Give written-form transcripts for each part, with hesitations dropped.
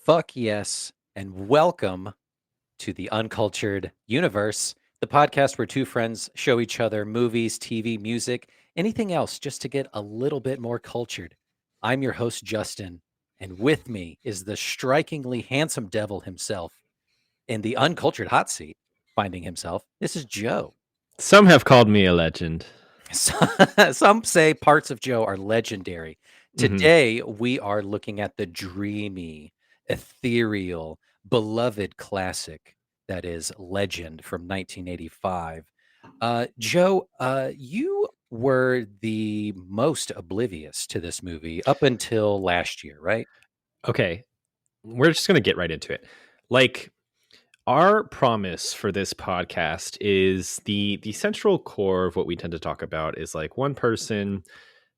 Fuck yes, and welcome to the Uncultured Universe, the podcast where two friends show each other movies, TV, music, anything else just to get a little bit more cultured. I'm your host, Justin, and with me is the strikingly handsome devil himself in the uncultured hot seat, finding himself. This is Joe. Some have called me a legend. Some say parts of Joe are legendary. hmm Today, we are looking at the dreamy, ethereal, beloved classic that is Legend from 1985. Joe, you were the most oblivious to this movie up until last year, right? Okay, we're just going to get right into it. Like, our promise for this podcast is the central core of what we tend to talk about is like one person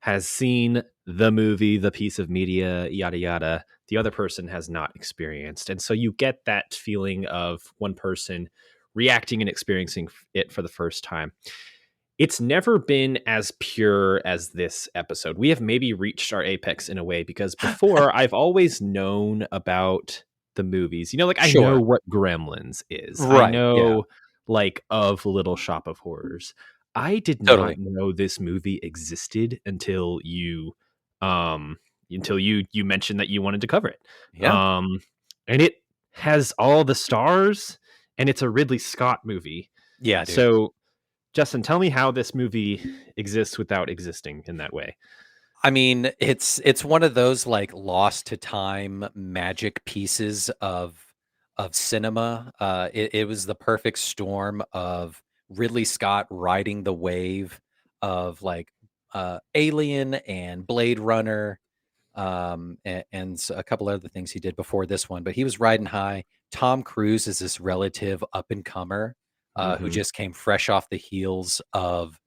has seen the movie, the piece of media, yada yada. The other person has not experienced. And so you get that feeling of one person reacting and experiencing it for the first time. It's never been as pure as this episode. We have maybe reached our apex in a way because before I've always known about the movies. Like I know Sure. what Gremlins is. I Right. Yeah. know like of Little Shop of Horrors. I did not Totally. know this movie existed um until you mentioned that you wanted to cover it. Yeah. And it has all the stars and it's a Ridley Scott movie. Yeah, dude. So Justin, tell me how this movie exists without existing in that way. I mean, it's one of those like lost to time magic pieces of cinema. It was the perfect storm of Ridley Scott riding the wave of like Alien and Blade Runner, and a couple other things he did before this one. But he was riding high. Tom Cruise is this relative up and comer who hmm just came fresh off the heels of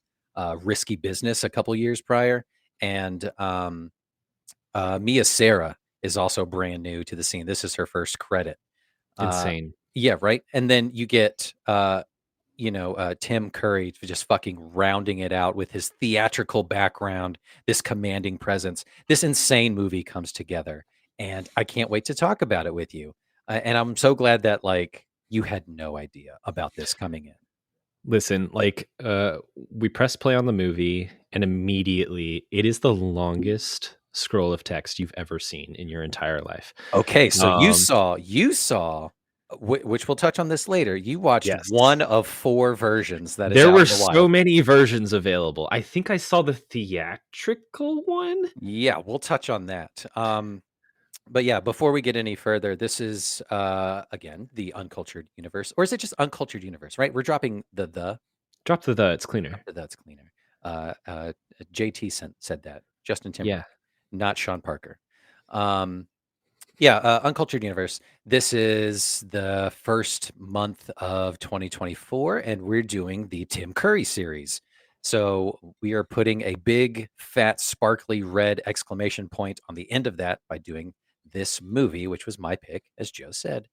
Risky Business a couple years prior, and Mia Sara is also brand new to the scene. This is her first credit. Uh, Insane. yeah, right. And then you get Tim Curry just fucking rounding it out with his theatrical background, this commanding presence. This insane movie comes together, and I can't wait to talk about it with you. And I'm so glad that like you had no idea about this coming in. Listen, we press play on the movie and immediately it is the longest scroll of text you've ever seen in your entire life. Okay, so Um, you saw, which we'll touch on this later. You watched yes. one of four versions that is There out were in the so wild. many versions available. I think I saw the theatrical one. Yeah, we'll touch on that. But yeah, before we get any further, this is again the uncultured universe, or is it just uncultured universe? Right, we're dropping the Drop the it's cleaner. that's cleaner. Uh, uh, JT said that Justin Yeah. Timberlake, not Sean Parker. Um, Yeah, Uncultured Universe. This is the first month of 2024, and we're doing the Tim Curry series. So we are putting a big, fat, sparkly red exclamation point on the end of that by doing this movie, which was my pick, as Joe said.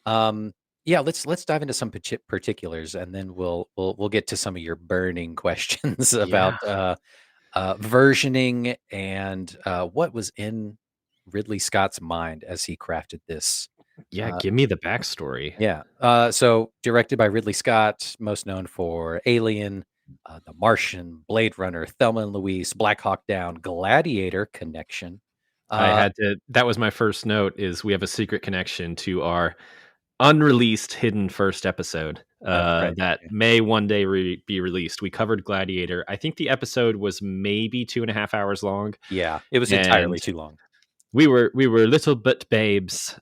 Um, yeah, let's dive into some particulars, and then we'll get to some of your burning questions about Yeah. versioning and what was in Ridley Scott's mind as he crafted this. Yeah, Uh, give me the backstory. yeah. So directed by Ridley Scott, most known for Alien, The Martian, Blade Runner, Thelma and Louise, Black Hawk Down, Gladiator, Connection. I Uh, had to that was my first note is we have a secret connection to our unreleased hidden first episode that's right. that Yeah. may one day be released. We covered Gladiator. I think the episode was maybe 2.5 hours long, Yeah, it was and entirely too long. we were little bit babes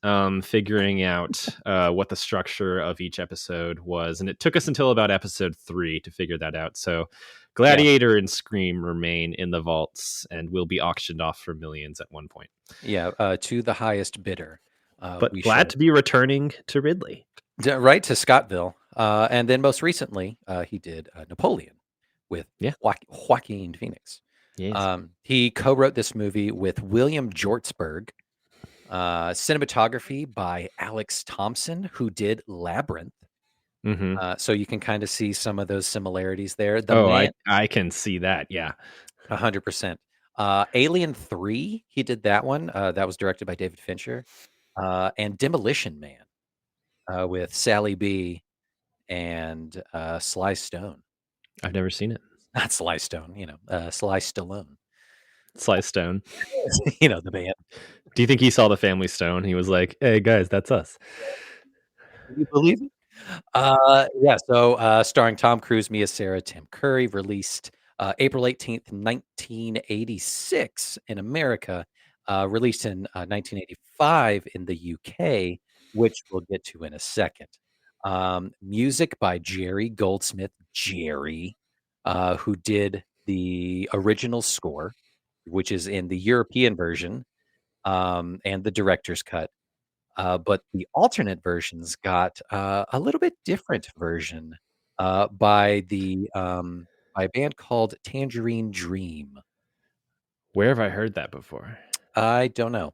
figuring out what the structure of each episode was, and it took us until about episode 3 to figure that out. So Yeah. Gladiator and Scream remain in the vaults and will be auctioned off for millions at one point. Yeah. To the highest bidder. But We glad shall. to be returning to Ridley. Right to Scottville. And then most recently, he did Napoleon with Yeah. Joaquin Phoenix. Yes. He co-wrote this movie with William Jortsberg, cinematography by Alex Thompson, who did Labyrinth. Mm-hmm. So you can kind of see some of those similarities there. The Oh, man, I can see that. Yeah. 100%. Alien 3, he did that one. That was directed by David Fincher. and Demolition Man with Sally B and Sly Stone. I've never seen it. Not Sly Stone, Sly Stallone. Sly Stone. The band. Do you think he saw the Family Stone? He was like, "Hey guys, that's us." Can you believe it? Yeah, so starring Tom Cruise, Mia Sara, Tim Curry, released April 18th, 1986 in America, released in 1985 in the UK, which we'll get to in a second. Music by Jerry Goldsmith, Jerry, who did the original score, which is in the European version, and the director's cut. But the alternate versions got a little bit different version by a band called Tangerine Dream. Where have I heard that before? I don't know.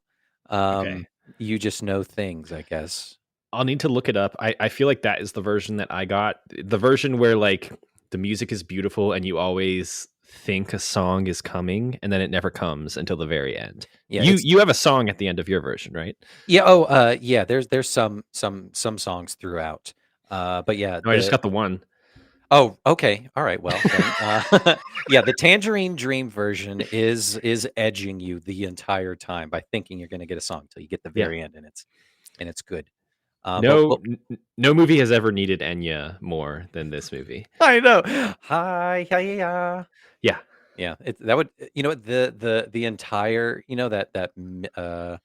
Okay. You just know things, I guess. I'll need to look it up. I feel like that is the version that I got. The version where like the music is beautiful and you always think a song is coming and then it never comes until the very end. Yeah, You have a song at the end of your version, right? yeah. Oh, yeah. There's some songs throughout. But yeah, No, I just got the one. Oh, okay. All right. Well, then, yeah, the Tangerine Dream version is edging you the entire time by thinking you're going to get a song till you get the Yeah. very end, and it's good. No movie has ever needed Enya more than this movie. I know. Hi, yeah. Yeah. That would the entire it's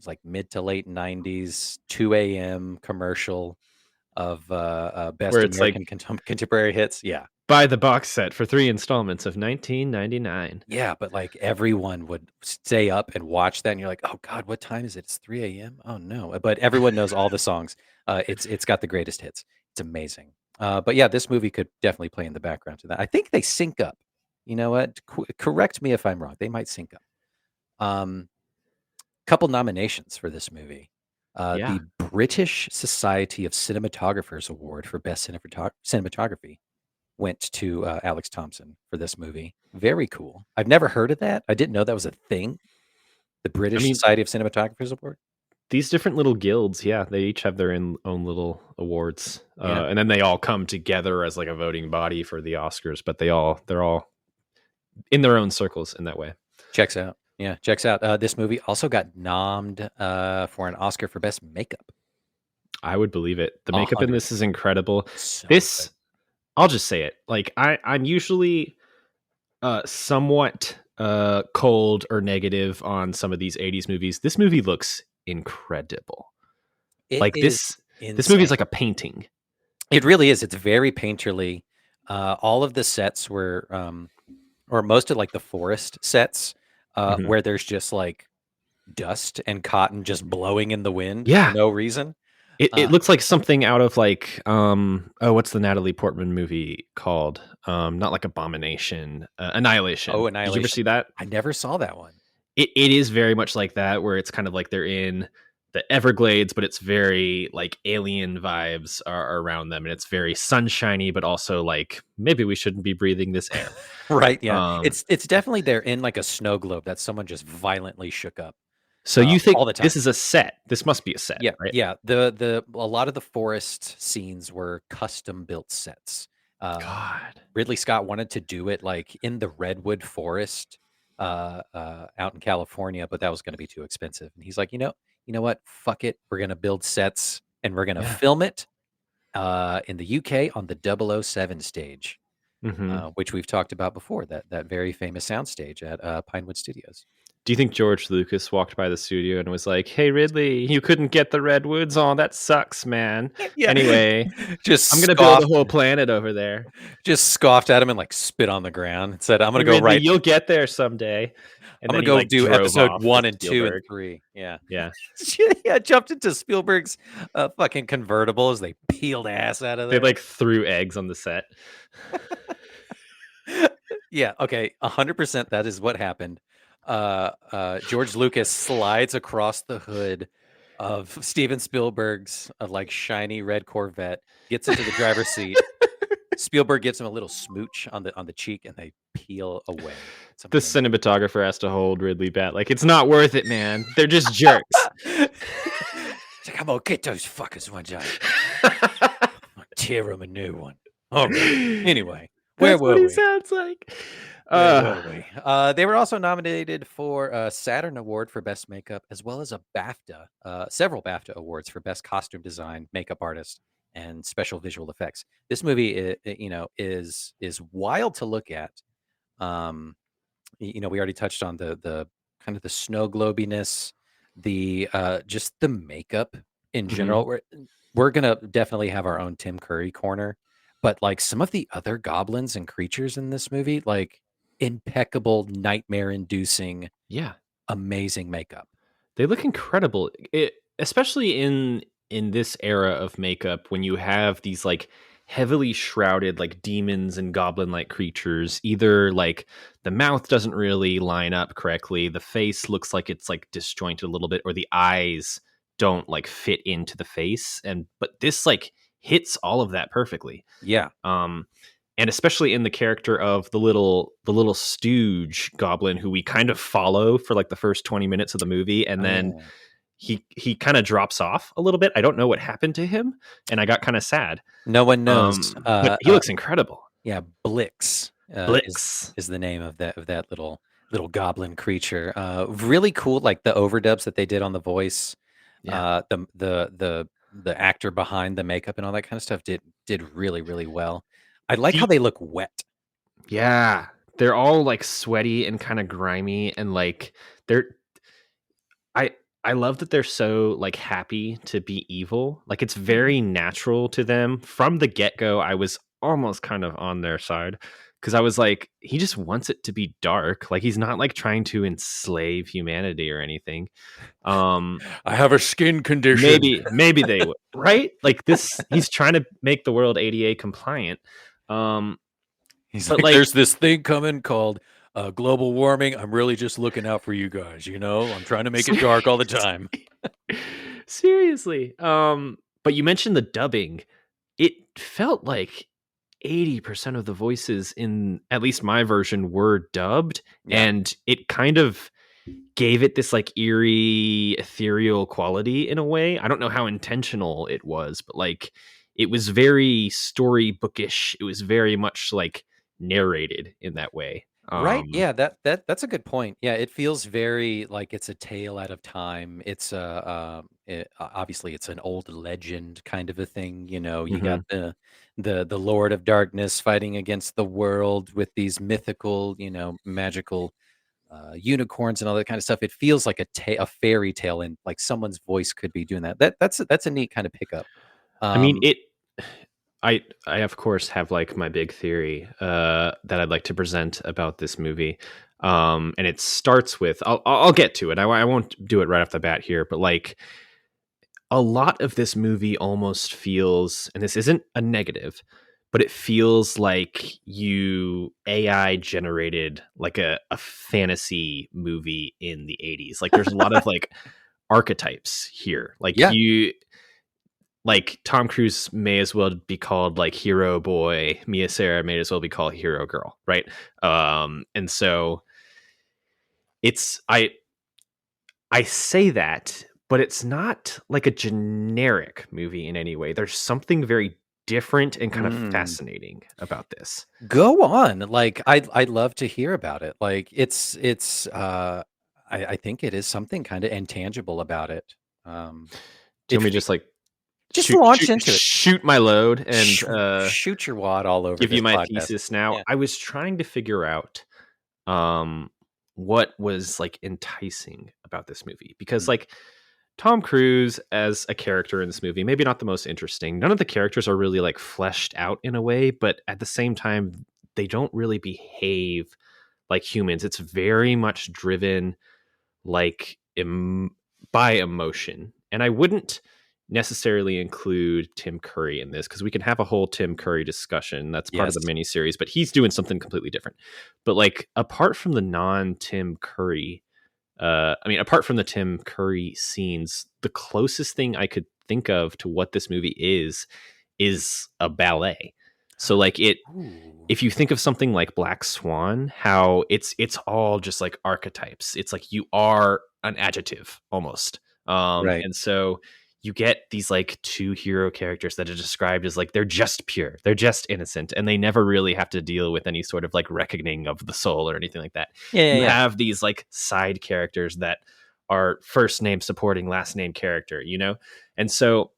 like mid to late '90s 2 a.m. commercial of best Where it's American like contemporary hits. Yeah. buy the box set for 3 installments of $19.99. Yeah, but like everyone would stay up and watch that, and you're like, "Oh God, what time is it? It's 3 a.m. Oh no!" But everyone knows all the songs. It's got the greatest hits. It's amazing. But yeah, this movie could definitely play in the background to that. I think they sync up. You know what? Correct me if I'm wrong. They might sync up. Couple nominations for this movie. Yeah. The British Society of Cinematographers Award for Best Cinematography went to Alex Thompson for this movie. Very cool. I've never heard of that. I didn't know that was a thing. The British Society of Cinematographers Award. These different little guilds, they each have their own little awards, and then they all come together as like a voting body for the Oscars. But they're all in their own circles in that way. Checks out. Yeah, checks out. This movie also got nommed for an Oscar for Best Makeup. I would believe it. The makeup in this is incredible. So this, good. I'll just say it. Like I'm usually somewhat cold or negative on some of these 80s movies. This movie looks incredible. This movie is like a painting. It really is. It's very painterly. All of the sets were or most of like the forest sets where there's just like dust and cotton just blowing in the wind for no reason. It looks like something out of like what's the Natalie Portman movie called? Not like Abomination, Annihilation. Oh, Annihilation. Did you ever see that? I never saw that one. It is very much like that, where it's kind of like they're in the Everglades, but it's very like alien vibes are around them, and it's very sunshiny, but also like maybe we shouldn't be breathing this air. Right? Yeah, it's definitely they're in like a snow globe that someone just violently shook up. So you think all the time. This is a set? This must be a set, yeah, right? Yeah. A lot of the forest scenes were custom built sets. God, Ridley Scott wanted to do it like in the redwood forest out in California, but that was going to be too expensive. And he's like, you know what? Fuck it. We're going to build sets and we're going to film it in the UK on the 007 stage, which we've talked about before. That very famous soundstage at Pinewood Studios. Do you think George Lucas walked by the studio and was like, "Hey, Ridley, you couldn't get the redwoods? Oh, that sucks, man." Yeah. Anyway, I'm going to build a whole planet over there. Just scoffed at him and like spit on the ground and said, "I'm going to go Ridley, you'll get there someday." And I'm going to go do episode 1 and 2 and 3. Yeah. Yeah. Yeah. Jumped into Spielberg's fucking convertible as they peeled ass out of there. They like threw eggs on the set. Yeah. Okay. 100% that is what happened. George Lucas slides across the hood of Steven Spielberg's like shiny red Corvette, gets into the driver's seat. Spielberg gives him a little smooch on the cheek, and they peel away. The cinematographer has to hold Ridley back. Like, it's not worth it, man. They're just jerks. I'm gonna get those fuckers one time. I'll tear them a new one. All right. Anyway, where That's what were he we? sounds like. Where were we? They were also nominated for a Saturn Award for Best Makeup, as well as a BAFTA, several BAFTA awards for Best Costume Design, Makeup Artist, and Special Visual Effects. This movie, is wild to look at. Um, we already touched on the kind of the snow globiness, the just the makeup in Mhm. general. We're gonna definitely have our own Tim Curry corner, but like some of the other goblins and creatures in this movie, like impeccable, nightmare-inducing, Yeah. amazing makeup. They look incredible. Especially in this era of makeup when you have these like heavily shrouded like demons and goblin-like creatures. Either like the mouth doesn't really line up correctly, the face looks like it's like disjointed a little bit, or the eyes don't like fit into the face. And but this like hits all of that perfectly. Yeah. Um and especially in the character of the little stooge goblin who we kind of follow for like the first 20 minutes of the movie, and Oh then yeah. he kind of drops off a little bit. I don't know what happened to him, and I got kind of sad. No one knows. But he looks incredible. Yeah, Blix is Blix. the name of that little goblin creature. Really cool, like the overdubs that they did on the voice. Yeah. The actor behind the makeup and all that kind of stuff did really really well. I like how The they look wet. Yeah, they're all like sweaty and kind of grimy, and like they're I I love that they're so like happy to be evil. Like it's very natural to them from the get-go. I was almost kind of on their side because I was like, he just wants it to be dark. Like he's not like trying to enslave humanity or anything. Um I have a skin condition. maybe they would, right? Like this he's trying to make the world ADA compliant. Um He's but like, like there's this thing coming called global warming. I'm really just looking out for you guys. I'm trying to make it dark all the time. seriously. But you mentioned the dubbing. It felt like 80% of the voices in at least my version were dubbed, Yeah. and it kind of gave it this like eerie ethereal quality in a way. I don't know how intentional it was, but like it was very storybookish. It was very much like narrated in that way. Right. Yeah, that's a good point. Yeah, it feels very like it's a tale out of time. It's obviously it's an old legend kind of a thing. You got Mhm. the Lord of Darkness fighting against the world with these mythical, magical unicorns and all that kind of stuff. It feels like a fairy tale, and like someone's voice could be doing that. That's a neat kind of pickup. I mean, Um, it I of course have like my big theory that I'd like to present about this movie. And it starts with I'll get to it. I won't do it right off the bat here, but like a lot of this movie almost feels, and this isn't a negative, but it feels like you AI generated like a fantasy movie in the 80s. Like there's a lot of like archetypes here. yeah, Like Tom Cruise may as well be called like hero boy. Mia Sara may as well be called hero girl, right? And so it's I say that, but it's not like a generic movie in any way. There's something very different and kind of mm. fascinating about this. Go on. Like I'd love to hear about it. Like I think it is something kind of intangible about it. Um Do you it want me to fe- just like just shoot launch shoot into it. shoot my load and Shoot your wad all over give you this my podcast. thesis now? Yeah. I was trying to figure out um what was like enticing about this movie, because Mm. like Tom Cruise as a character in this movie, maybe not the most interesting. None of the characters are really like fleshed out in a way, but at the same time they don't really behave like humans. It's very much driven like by emotion. And I wouldn't necessarily include Tim Curry in this because we can have a whole Tim Curry discussion. That's part of Yes. the mini series, but he's doing something completely different. But like apart from the non Tim Curry, apart from the Tim Curry scenes, the closest thing I could think of to what this movie is a ballet. So like it, Ooh. if you think of something like Black Swan, how it's all just like archetypes. It's like you are an adjective almost. Right. And so you get these like two hero characters that are described as like they're just pure, they're just innocent, and they never really have to deal with any sort of like reckoning of the soul or anything like that. You have these like side characters that are first name supporting last name character, you know? And so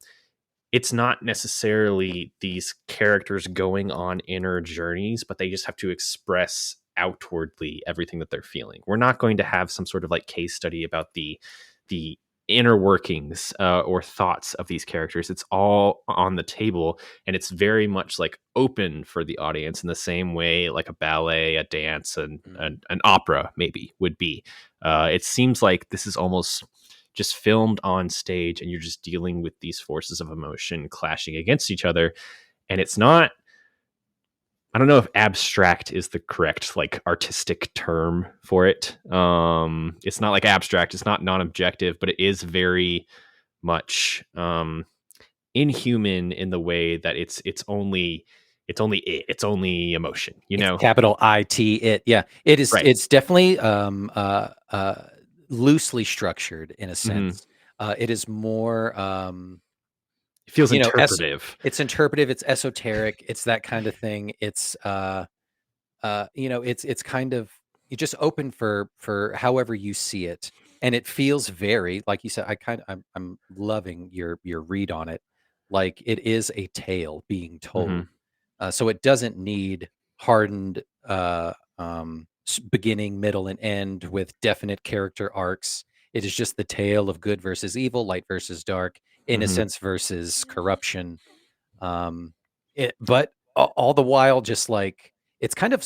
it's not necessarily these characters going on inner journeys, but they just have to express outwardly everything that they're feeling. We're not going to have some sort of like case study about the inner workings or thoughts of these characters. It's all on the table, and it's very much like open for the audience in the same way like a ballet, a dance, and an opera maybe would be. It seems like this is almost just filmed on stage, and you're just dealing with these forces of emotion clashing against each other. And it's not, I don't know if abstract is the correct like artistic term for it. It's not like abstract, it's not non-objective, but it is very much inhuman in the way that it's only emotion, you know? Capital IT it. Yeah. It is Right. it's definitely loosely structured in a Mm-hmm. sense. It is more It feels you know, interpretive. it's interpretive, it's esoteric, it's that kind of thing. It's you know, it's kind of, you just open for however you see it, and it feels very, like you said, I'm loving your read on it. Like it is a tale being Mm-hmm. told. So it doesn't need hardened beginning, middle, and end with definite character arcs. It is just the tale of good versus evil, light versus dark, Mm-hmm. innocence versus corruption. But all the while, just like it's kind of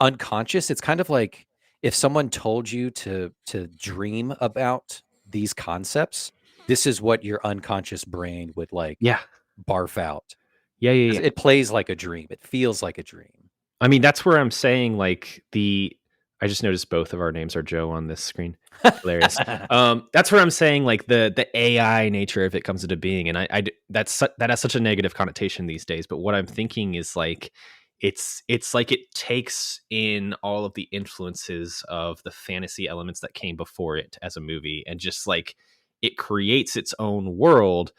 unconscious. It's kind of like if someone told you to dream about these concepts, this is what your unconscious brain would like Yeah. barf out. Yeah. Yeah. 'Cause Yeah. it plays like a dream. It feels like a dream. I mean, that's where I'm saying like I just noticed both of our names are Joe on this screen. Hilarious. That's where I'm saying like the AI nature of it comes into being, and that has such a negative connotation these days. But what I'm thinking is like it's like it takes in all of the influences of the fantasy elements that came before it as a movie, and just like it creates its own world,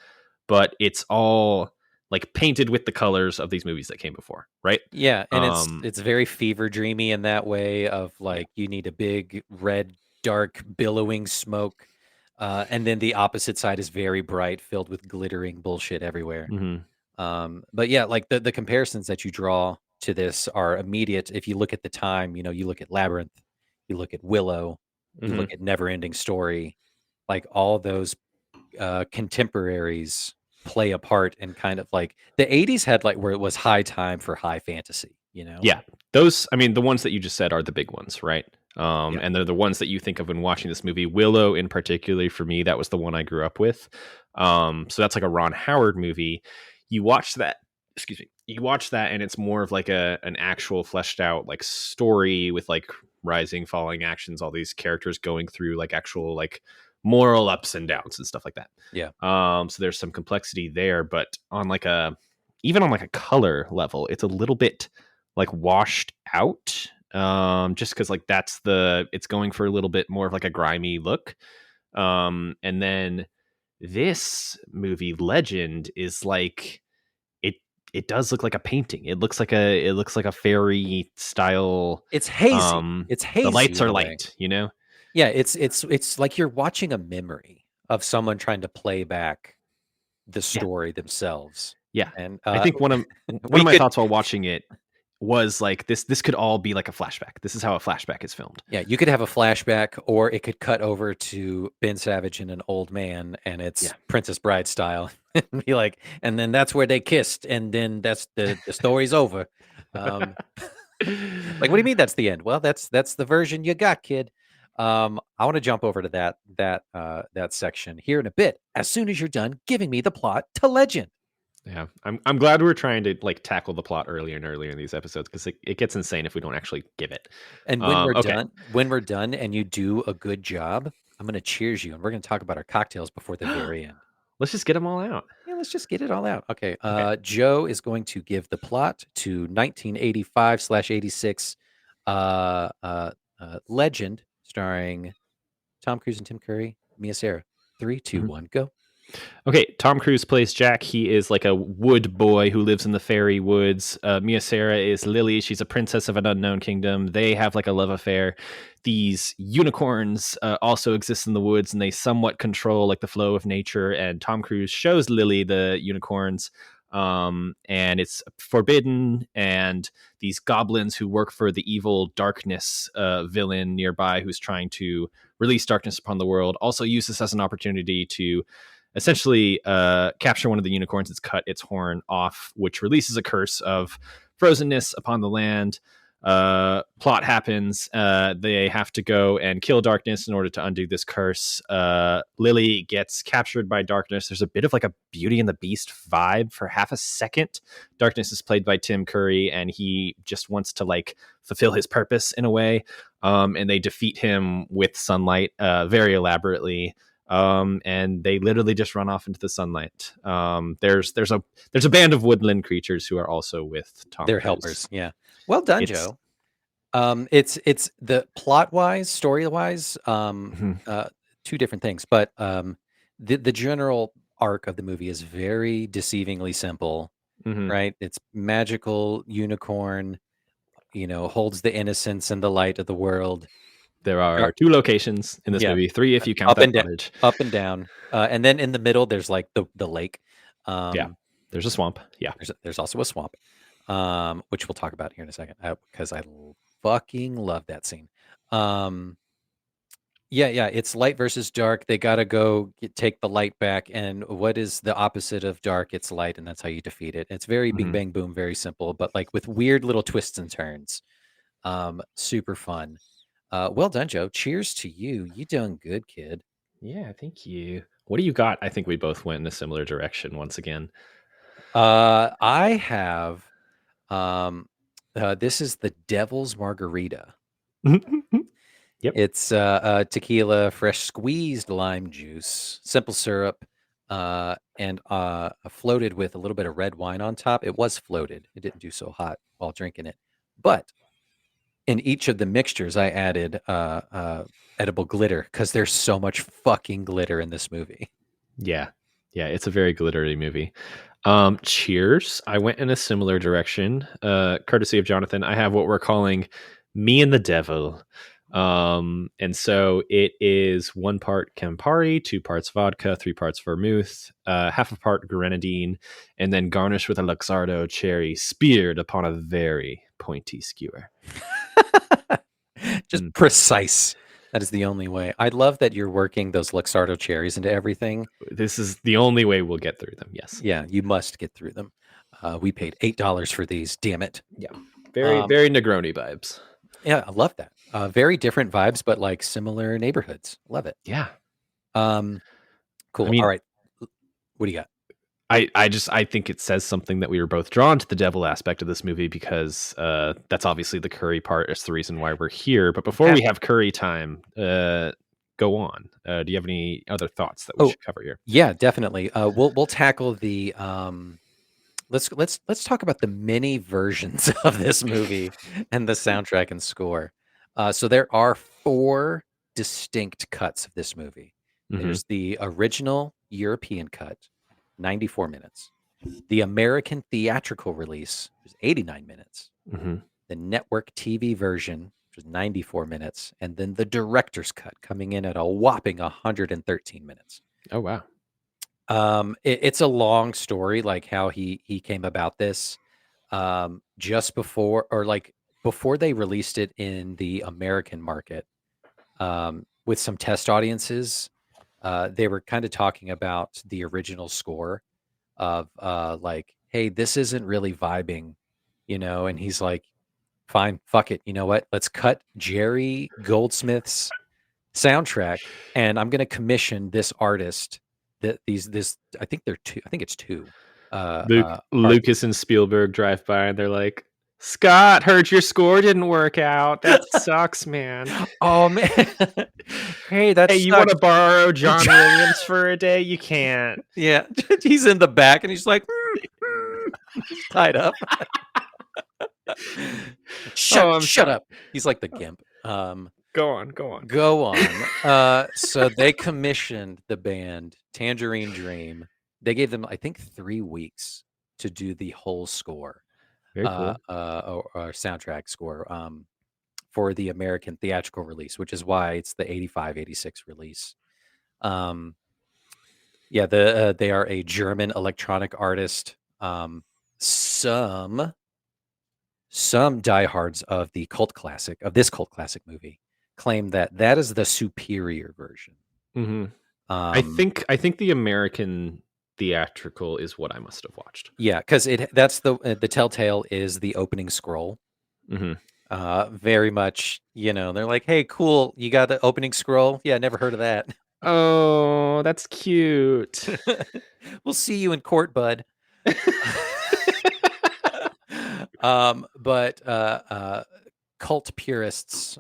but it's all like painted with the colors of these movies that came before, right? Yeah, and Um, it's very fever dreamy in that way of yeah. like you need a big red dark billowing smoke, and then the opposite side is very bright, filled with glittering bullshit everywhere. Hmm. But yeah, like the comparisons that you draw to this are immediate. If you look at the time, you know, you look at Labyrinth, you look at Willow, you Hmm. look at Neverending Story, like all those contemporaries play a part in kind of like the 80s had like where it was high time for high fantasy, you know? Yeah, those. I mean, the ones that you just said are the big ones, right? Yeah. And they're the ones that you think of when watching this movie. Willow, in particular, for me, that was the one I grew up with. So that's like a Ron Howard movie. You watch that. Excuse me. You watch that, and it's more of like an actual fleshed out like story with like rising, falling actions. All these characters going through like actual like moral ups and downs and stuff like that. Yeah. So there's some complexity there, but on like a even on like a color level, it's a little bit like washed out, just because like it's going for a little bit more of like a grimy look. And then this movie Legend is like it it does look like a painting. It looks like a fairy style. It's hazy. It's The hazy lights in are a way. light, you know. Yeah, it's like you're watching a memory of someone trying to play back the Yeah. story themselves. Yeah. And I think one of we my could thoughts while watching it was like this could all be like a flashback. This is how a flashback is filmed. yeah, you could have a flashback, or it could cut over to Ben Savage and an old man, and it's Yeah. Princess Bride style. And be like, and then that's where they kissed, and then that's the story's over. Um, like, what do you mean that's the end? Well, that's the version you got, kid. I want to jump over to that section here in a bit, as soon as you're done giving me the plot to Legend. Yeah, I'm glad we're trying to like tackle the plot earlier and earlier in these episodes, because it gets insane if we don't actually give it. And Okay, when we're done and you do a good job, I'm gonna cheers you, and we're gonna talk about our cocktails before the very end. let's just get them all out. Yeah, let's just get it all out. Okay. Okay. Joe is going to give the plot to 1985/86 Legend, starring Tom Cruise and Tim Curry, Mia Sara. 3, 2, Mhm. 1, go. Okay, Tom Cruise plays Jack. He is like a wood boy who lives in the fairy woods. Sara is Lily. She's a princess of an unknown kingdom. They have like a love affair. These unicorns also exist in the woods, and they somewhat control like the flow of nature. And Tom Cruise shows Lily the unicorns, and it's forbidden. And these goblins who work for the evil darkness villain nearby, who's trying to release darkness upon the world, also use this as an opportunity to essentially capture one of the unicorns that's cut its horn off, which releases a curse of frozenness upon the land. Plot happens. They have to go and kill darkness in order to undo this curse. Lily gets captured by darkness. There's a bit of like a Beauty and the Beast vibe for half a second. Darkness is played by Tim Curry, and he just wants to like fulfill his purpose in a way. And they defeat him with sunlight very elaborately. And they literally just run off into the sunlight. There's a band of woodland creatures who are also with Tom They're Cruise. helpers. Yeah. Well done, Joe. It's the plot wise, story wise, two different things, but the general arc of the movie is very deceivingly simple, right? It's magical unicorn, holds the innocence and the light of the world. There are 2 locations in this movie, 3 if you count that footage. Up and down, and then in the middle there's like the lake. There's a swamp. Yeah, there's also a swamp, which we'll talk about here in a second, because I fucking love that scene. It's light versus dark. They gotta go take the light back, and what is the opposite of dark? It's light, and that's how you defeat it. It's very bing bang boom, very simple, but like with weird little twists and turns. Super fun. Well done, Joe. Cheers to you. You doing good, kid. Yeah, thank you. What do you got? I think we both went in a similar direction once again. I have this is the Devil's Margarita. Yep. It's tequila, fresh squeezed lime juice, simple syrup, and floated with a little bit of red wine on top. It was floated. It didn't do so hot while drinking it. But in each of the mixtures, I added edible glitter because there's so much fucking glitter in this movie. Yeah, it's a very glittery movie. Cheers. I went in a similar direction, courtesy of Jonathan. I have what we're calling Me and the Devil. And so it is 1 part Campari, 2 parts vodka, 3 parts vermouth, half a part grenadine, and then garnished with a Luxardo cherry speared upon a very pointy skewer. Just precise. That is the only way. I love that you're working those Luxardo cherries into everything. This is the only way we'll get through them. Yes. Yeah, you must get through them. We paid $8 for these. Damn it. Yeah. Very Negroni vibes. Yeah, I love that. Very different vibes, but like similar neighborhoods. Love it. Yeah. Cool. I mean, all right. What do you got? I think it says something that we were both drawn to the devil aspect of this movie because that's obviously the curry part. It's the reason why we're here. But before we have curry time, go on. Do you have any other thoughts that we should cover here? Yeah, definitely. We'll tackle the let's talk about the many versions of this movie and the soundtrack and score. So there are 4 distinct cuts of this movie. There's the original European cut, 94 minutes. The American theatrical release was 89 minutes. The network TV version was 94 minutes. And then the director's cut coming in at a whopping 113 minutes. Oh, wow. It's a long story, like how he came about this. Just before they released it in the American market, with some test audiences, they were kind of talking about the original score of like, hey, this isn't really vibing, and he's like, fine, fuck it. You know what? Let's cut Jerry Goldsmith's soundtrack, and I'm going to commission this artist. I think it's 2. Lucas and Spielberg drive by and they're like, Scott, heard your score didn't work out. That sucks, man. Oh man. Hey, you want to borrow John Williams for a day? You can't. Yeah. He's in the back and he's like he's tied up. Shut up. He's like the gimp. Go on, go on. Go on. So they commissioned the band Tangerine Dream. They gave them, I think, 3 weeks to do the whole score, Very cool. or soundtrack score, for the American theatrical release, which is why it's the 85, 86 release. Um, yeah, they are a German electronic artist. Some diehards of this cult classic movie claim that that is the superior version. Hmm. I Um, think the American theatrical is what I must have watched. yeah, because that's the telltale is the opening scroll. Hmm. Very much, they're like, "Hey, cool, you got the opening scroll? Yeah, never heard of that. Oh, that's cute. We'll see you in court, bud." But cult purists,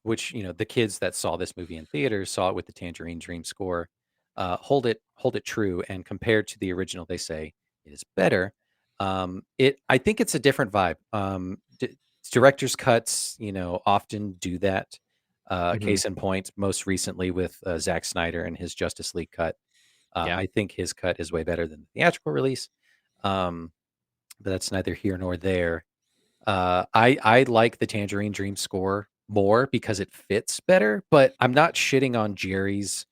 which the kids that saw this movie in theaters saw it with the Tangerine Dream score, hold it true, and compared to the original, they say it is better. I think it's a different vibe. Director's cuts, often do that. Hmm. Case in point, most recently with Zack Snyder and his Justice League cut. Yeah. I think his cut is way better than the theatrical release. Um, but that's neither here nor there. I like the Tangerine Dream score more because it fits better, but I'm not shitting on Jerry's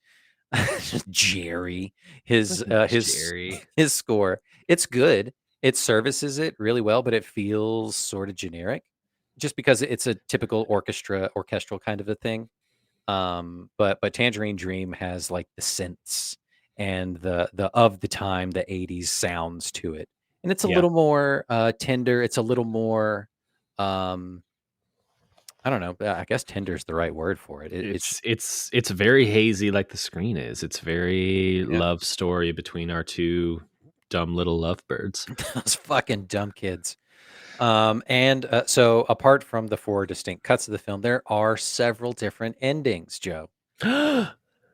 Jerry, his uh, his Jerry. his score. It's good. It services it really well, but it feels sort of generic just because it's a typical orchestral kind of a thing. But Tangerine Dream has like the synths and the of the time, the 80s sounds to it. And it's a Yeah. little more tender. It's a little more um I don't know. I guess tender is the right word for it. It's It's very hazy like the screen is. It's very yeah. love story between our two dumb little lovebirds. Those fucking dumb kids. And so apart from the 4 distinct cuts of the film, there are several different endings, Joe.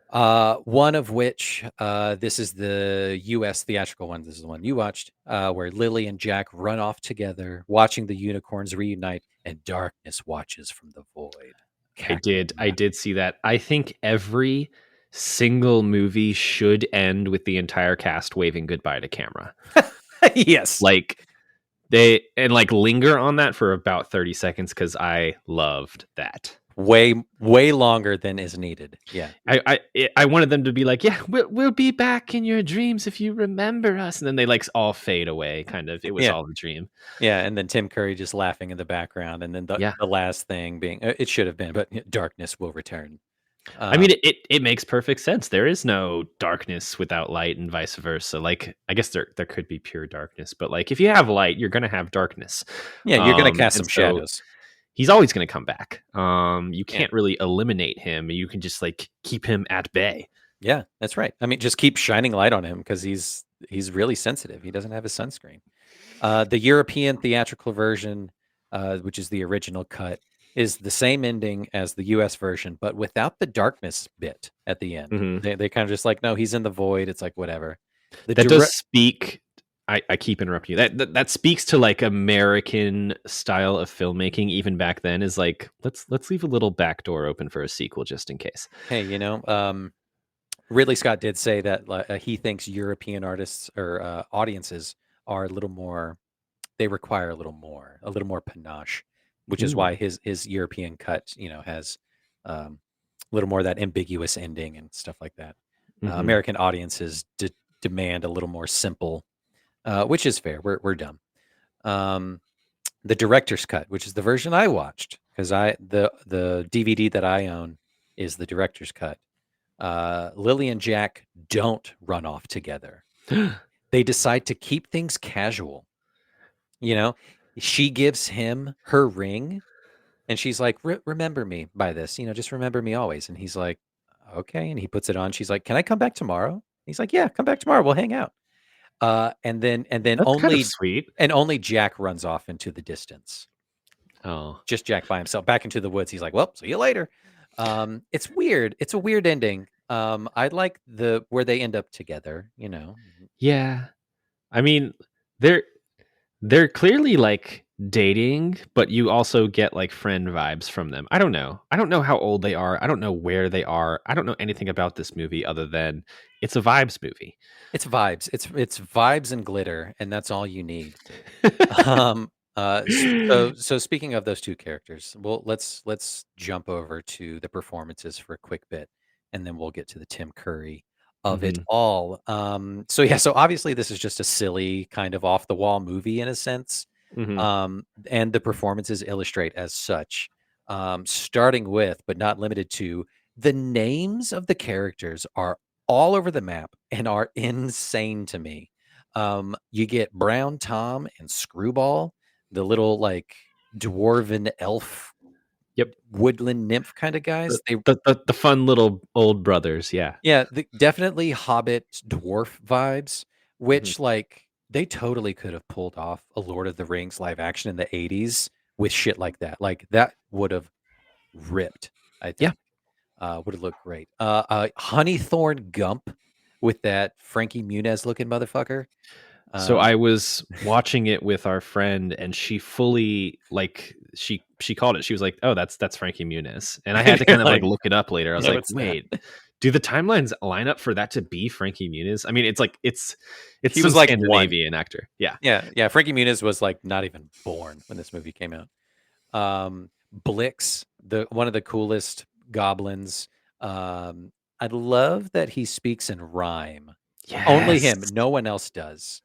One of which, this is the US theatrical one. This is the one you watched, where Lily and Jack run off together, watching the unicorns reunite, and darkness watches from the void. Cackling I did see that. I think every single movie should end with the entire cast waving goodbye to camera. yes. Like they and like linger on that for about 30 seconds because I loved that. Way longer than is needed. Yeah. I wanted them to be like, yeah, we'll be back in your dreams if you remember us, and then they like all fade away. Kind of, it was Yeah. all a dream. Yeah. And then Tim Curry just laughing in the background. And then Yeah, the last thing being, it should have been, but darkness will return. I mean, Um, it makes perfect sense. There is no darkness without light, and vice versa. Like, I guess there could be pure darkness, but like if you have light, you're gonna have darkness. yeah. You're going to cast And some so shadows. he's always gonna come back. You Yeah. can't really eliminate him. You can just like keep him at bay. Yeah. That's right. I mean, just keep shining light on him because he's really sensitive. He doesn't have his sunscreen. The European theatrical version, which is the original cut, is the same ending as the US version, but without the darkness bit at the end. Mhm. They kind of just like, no, he's in the void. It's like whatever. The That does direct, speak. I keep interrupting you. That speaks to like American style of filmmaking. Even back then, is like let's leave a little back door open for a sequel just in case. hey, Ridley Scott did say that he thinks European artists or audiences are a little more. They require a little more panache, which is why Ooh. his European cut, has a little more of that ambiguous ending and stuff like that. Hmm. American audiences demand a little more simple, which is fair. We're dumb. Um, the director's cut, which is the version I watched, because the DVD that I own is the director's cut. Lily and Jack don't run off together. They decide to keep things casual. You know, she gives him her ring, and she's like, Remember me by this, just remember me always." And he's like, "Okay." And he puts it on. She's like, "Can I come back tomorrow?" He's like, "Yeah, come back tomorrow. We'll hang out." And then That's kind of sweet. only Jack runs off into the distance. Oh, Just Jack by himself back into the woods. He's like, "Well, see you later." It's weird. It's a weird ending. I like the where they end up together. yeah. I mean, they're clearly like dating, but you also get like friend vibes from them. I don't know. I don't know how old they are. I don't know where they are. I don't know anything about this movie other than it's a vibes movie. It's vibes. It's vibes and glitter, and that's all you need. Um, so speaking of those two characters, well, let's jump over to the performances for a quick bit, and then we'll get to the Tim Curry of it Mhm, all. So yeah, so obviously this is just a silly kind of off the wall movie in a sense, mhm. and the performances illustrate as such. Starting with, but not limited to, the names of the characters are all over the map and are insane to me. You get Brown Tom and Screwball, the little like dwarven elf Yep. woodland nymph kind of The guys. They the fun little old brothers, yeah. yeah, definitely Hobbit dwarf vibes, Mhm. which like they totally could have pulled off a Lord of the Rings live action in the 80s with shit like that. Like that would have ripped, I Yeah. think. Would have looked great. Honeythorn Gump with that Frankie Muniz looking motherfucker. So Um, I was watching it with our friend, and she fully like she called it. She was like, "Oh, that's Frankie Muniz," and I had to you're kind of like like, look it up later. I was no, like, it's not. "Wait, do the timelines line up for that to be Frankie Muniz?" I mean, it's like it's He some was like one. Scandinavian actor. Yeah. Yeah, yeah. Frankie Muniz was like not even born when this movie came out. Blix, the one of the coolest goblins. Um, I love that he speaks in rhyme. Only Yes. him, no one else does.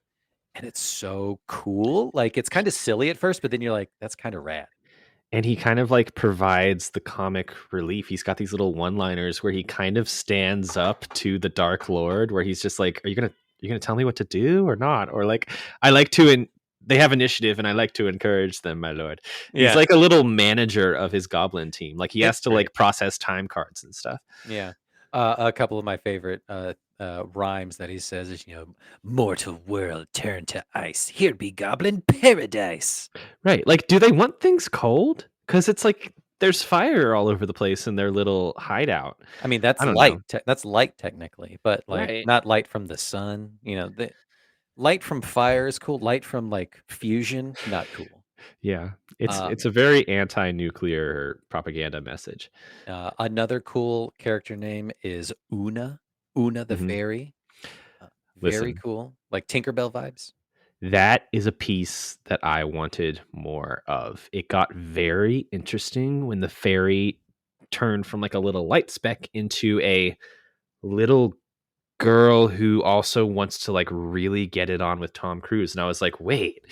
And it's so cool. Like it's kind of silly at first, but then you're like, that's kind of rad. And he kind of like provides the comic relief. He's got these little one-liners where he kind of stands up to the Dark Lord, where he's just like, you gonna tell me what to do or not?" Or like, I like to they have initiative and I like to encourage them, my lord. He's Yeah, like a little manager of his goblin team. Like he it's has to great. like process time cards and stuff. Yeah. A couple of my favorite rhymes that he says is, mortal world turn to ice. Here be goblin paradise. Right. Like, do they want things cold? Because it's like there's fire all over the place in their little hideout. I mean, I don't know. That's light technically, but like Right. not light from the sun. The light from fire is cool. Light from like fusion, not cool. Yeah, Uh, it's a very anti-nuclear propaganda message. Another cool character name is Una. Una the Mhm. fairy. Very Listen, cool. Like Tinkerbell vibes. that is a piece that I wanted more of. It got very interesting when the fairy turned from like a little light speck into a little girl who also wants to like really get it on with Tom Cruise. And I was like, wait,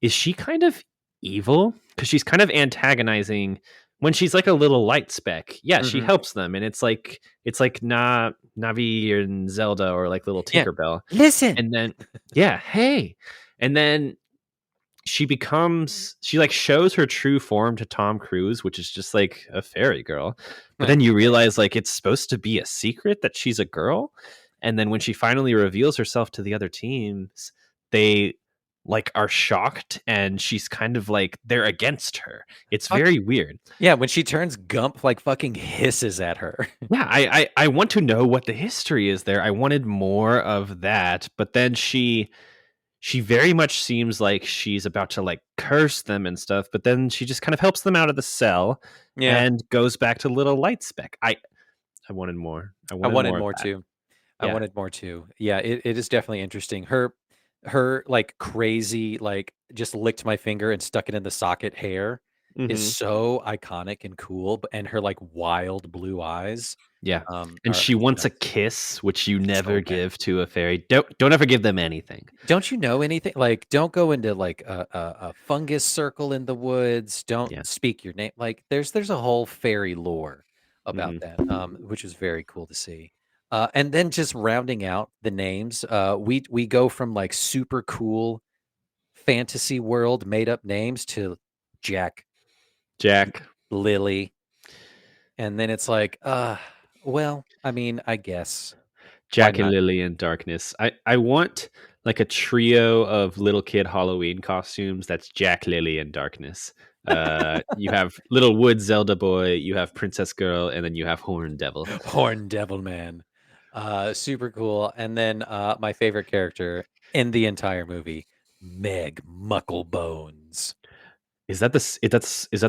is she kind of evil? Because she's kind of antagonizing when she's like a little light speck. Yeah, she Hmm. helps them, and it's like Navi and Zelda or like little Yeah. Tinkerbell. Listen. And then yeah, hey, and then she like shows her true form to Tom Cruise, which is just like a fairy girl. But then you realize like it's supposed to be a secret that she's a girl. And then when she finally reveals herself to the other teams, they like are shocked and she's kind of like they're against her. It's Fuck very weird. yeah, when she turns Gump, like, fucking hisses at her. Yeah, I want to know what the history is there. I wanted more of that, but then she very much seems like she's about to like curse them and stuff, but then she just kind of helps them out of the cell Yeah, and goes back to little light speck. I wanted more. I I wanted wanted more of more that. too. I Yeah. wanted more too. Yeah, it is definitely interesting. Her, like, crazy, like, just licked my finger and stuck it in the socket hair is Hmm. so iconic and cool, and her, like, wild blue eyes, Yeah. And are she wants a nuts. kiss, which you never So bad. give to a fairy. Don't ever give them anything. Don't you know anything? Like, don't go into, like, a fungus circle in the woods, don't Yeah. speak your name, like, there's a whole fairy lore about that, Hmm. which is very cool to see. And then just rounding out the names, we go from, like, super cool fantasy world made up names to Jack, Jack. Lily, and then it's like, well, I mean, I guess. Why Jack and not? Lily in Darkness. I want like a trio of little kid Halloween costumes. That's Jack, Lily, and Darkness. You have little Wood Zelda boy, you have Princess Girl, and then you have Horn Devil. Horn Devil Man. Super cool. And then my favorite character in the entire movie, Meg Mucklebones. is that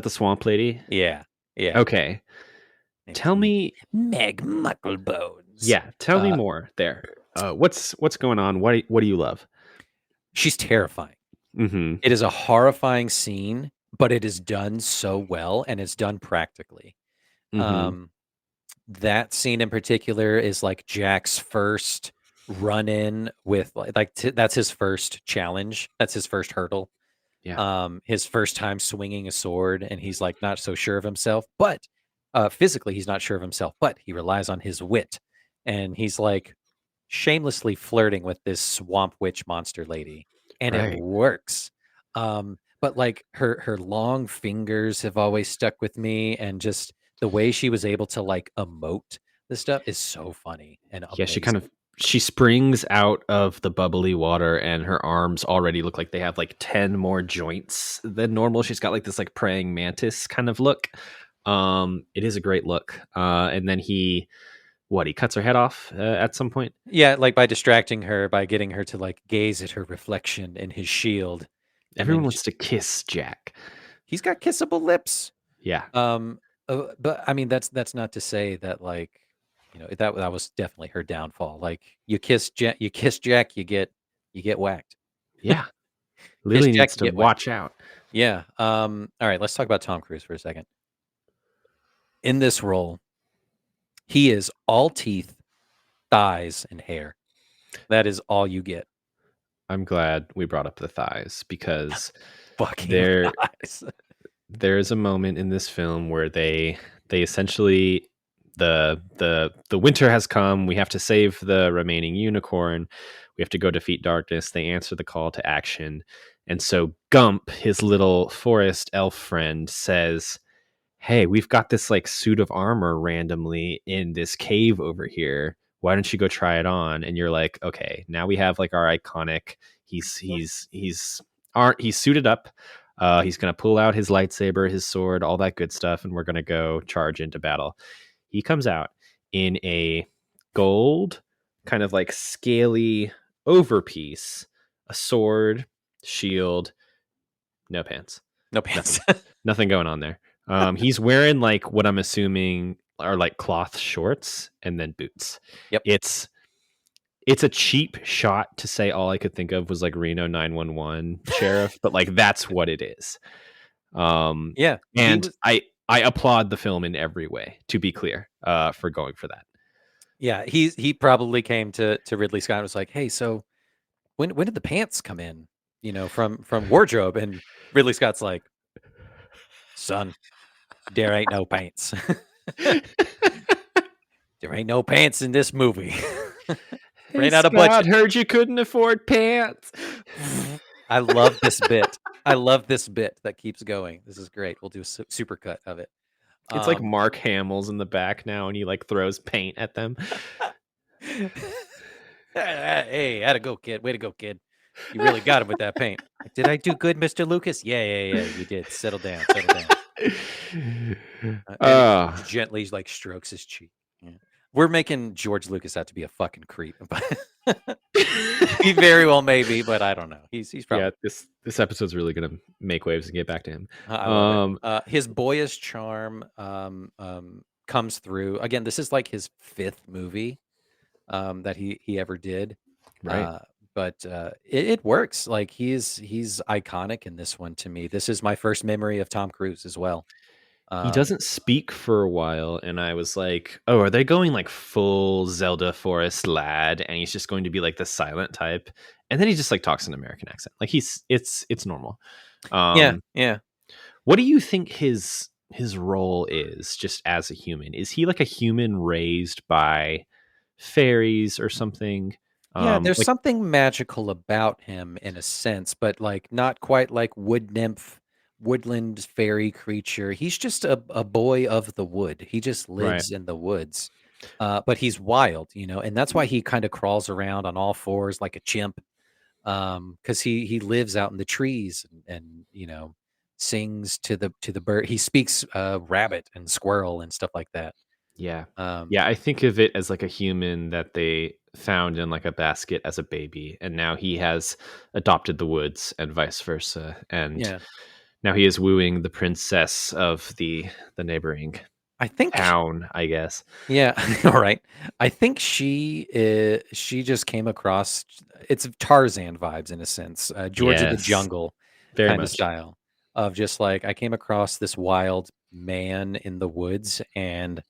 the swamp lady? Yeah, yeah. Okay. Name's Tell me, Meg Mucklebones. yeah, tell me Uh, more there. What's going on? What do you love? she's terrifying. Mhm. It is a horrifying scene, but it is done so well, and it's done practically. Mhm. Um, that scene in particular is like Jack's first run in with that's his first challenge. That's his first hurdle. Yeah. His first time swinging a sword, and he's like not so sure of himself, but physically he's not sure of himself, but he relies on his wit, and he's like shamelessly flirting with this swamp witch monster lady, and it Right. works. But like her long fingers have always stuck with me, and just the way she was able to like emote this stuff is so funny and Yeah, amazing. she springs out of the bubbly water and her arms already look like they have like 10 more joints than normal. She's got like this like praying mantis kind of look. It is a great look. And then he cuts her head off at some point. Yeah, like by distracting her, by getting her to like gaze at her reflection in his shield, and Everyone then wants to kiss Jack. he's got kissable lips. Yeah. Um, but I mean, that's not to say that like, that was definitely her downfall. Like you kiss Jack, you get whacked. Yeah. Kiss Lily Jack, needs you to get whacked. watch out. Yeah. All right, let's talk about Tom Cruise for a second. In this role, he is all teeth, thighs, and hair. That is all you get. I'm glad we brought up the thighs because Fucking there thighs. there is a moment in this film where they essentially the winter has come. We have to save the remaining unicorn. We have to go defeat darkness. They answer the call to action. And so Gump, his little forest elf friend, says, "Hey, we've got this like suit of armor randomly in this cave over here. Why don't you go try it on?" And you're like, okay, now we have like our iconic. He's suited up. He's gonna pull out his lightsaber, his sword, all that good stuff, and we're gonna go charge into battle. He comes out in a gold, kind of like scaly overpiece, a sword, shield, no pants, No pants. nothing, nothing going on there. He's wearing like what I'm assuming are like cloth shorts and then boots. Yep. It's a cheap shot to say all I could think of was like Reno 911 sheriff, but like that's what it is. Yeah. He And was. I applaud the film in every way, to be clear, for going for that. Yeah. He probably came to Ridley Scott and was like, "Hey, so when did the pants come in? From wardrobe?" And Ridley Scott's like, "Son, there ain't no pants. There ain't no pants in this movie. Hey Ran out of Scott, budget." heard you couldn't afford pants. I love this bit. I love this bit that keeps going. This is great. We'll do a super cut of it. It's like Um, Mark Hamill's in the back now, and he like throws paint at them. Hey, had to go, kid. Way to go, kid. You really got him with that paint. Like, did I do good, Mr. Lucas? Yeah, yeah, yeah. You did. Settle down. Settle down. And he uh, gently like strokes his cheek. Yeah. We're making George Lucas out to be a fucking creep. He very well may be, but I don't know. He's yeah, probably. this episode's really gonna make waves and get back to him. I love it. His boyish charm comes through. Again, this is like his fifth movie that he ever did. Right. Uh, but it works. Like he's iconic in this one to me. This is my first memory of Tom Cruise as well. He Um, doesn't speak for a while, and I was like, "Oh, are they going like full Zelda Forest lad?" And he's just going to be like the silent type, and then he just like talks in an American accent, like it's normal. yeah, Um, yeah. what do you think his role is, just as a human? Is he like a human raised by fairies or something? Yeah, there's Like something magical about him in a sense, but like not quite like wood nymph, woodland fairy creature. He's just a boy of the wood. He just right, lives in the woods. But he's wild, and that's why he kind of crawls around on all fours like a chimp. Because he lives out in the trees and sings to the bird. He speaks rabbit and squirrel and stuff like that. yeah, Um, yeah. I think of it as like a human that they found in like a basket as a baby, and now he has adopted the woods, and vice versa, and yeah. Now he is wooing the princess of the neighboring I think town, I guess. yeah, all right. I think she just came across it's Tarzan vibes in a sense, George of the Yes, Jungle very kind of much. style of just like I came across this wild man in the woods and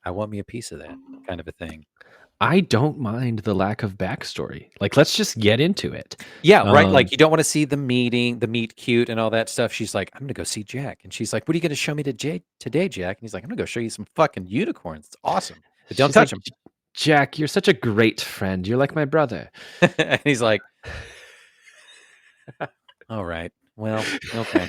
I want me a piece of that kind of a thing. I don't mind the lack of backstory. Like, let's just get into it. Yeah, right. Like Um, you don't want to see the meet cute and all that stuff. She's like, I'm gonna go see Jack, and she's like, What are you gonna show me today, Jack? And he's like, I'm gonna go show you some fucking unicorns. It's awesome, but don't she's like, touch them. Jack, you're such a great friend. You're like my brother. And he's like, All right, well, okay.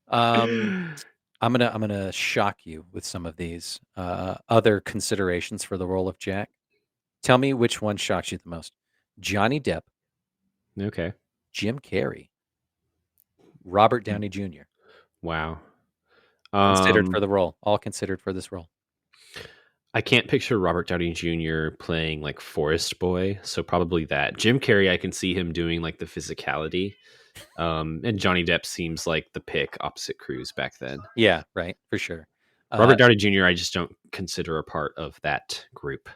Um, I'm gonna shock you with some of these other considerations for the role of Jack. Tell me which one shocks you the most: Johnny Depp, Okay. Jim Carrey, Robert Downey Jr. Wow. Considered for Um, the role, all considered for this role. I can't picture Robert Downey Jr. playing like Forest Boy, so probably that. Jim Carrey, I can see him doing like the physicality. And Johnny Depp seems like the pick opposite Cruise back then. Yeah, right, for sure. Robert Uh, Downey Jr., I just don't consider a part of that group.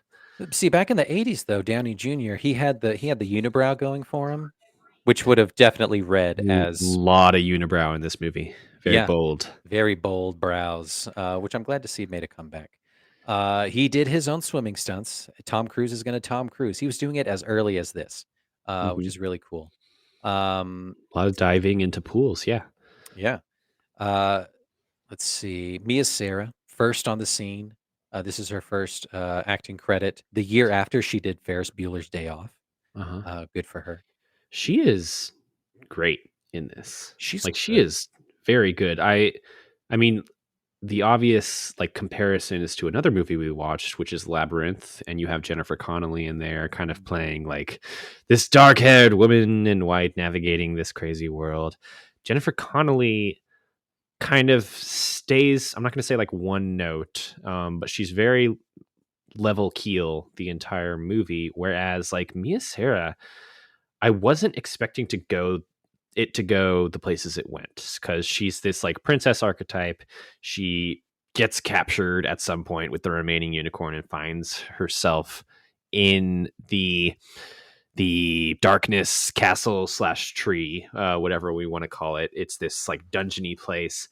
See, back in the '80s, though, Downey Jr. He had the unibrow going for him, which would have definitely read A as lot of unibrow in this movie. Very yeah, bold. very bold brows, which I'm glad to see made a comeback. He did his own swimming stunts. Tom Cruise is going to Tom Cruise. He was doing it as early as this, which Hmm. is really cool. Um, A lot of diving into pools. Yeah. yeah. Uh, let's see. Mia Sara, first on the scene. This is her first acting credit. The year after she did Ferris Bueller's Day Off. Uh-huh. Good for her. She is great in this. She's Like she good. is very good. I mean, the obvious like comparison is to another movie we watched, which is Labyrinth, and you have Jennifer Connelly in there kind of playing like this dark-haired woman in white navigating this crazy world. Jennifer Connelly kind of stays, I'm not going to say like one note, but she's very level keel the entire movie, whereas like Mia Sara, I wasn't expecting to go the places it went, because she's this like princess archetype. She gets captured at some point with the remaining unicorn and finds herself in the darkness castle slash tree, whatever we want to call it. It's this like dungeony place,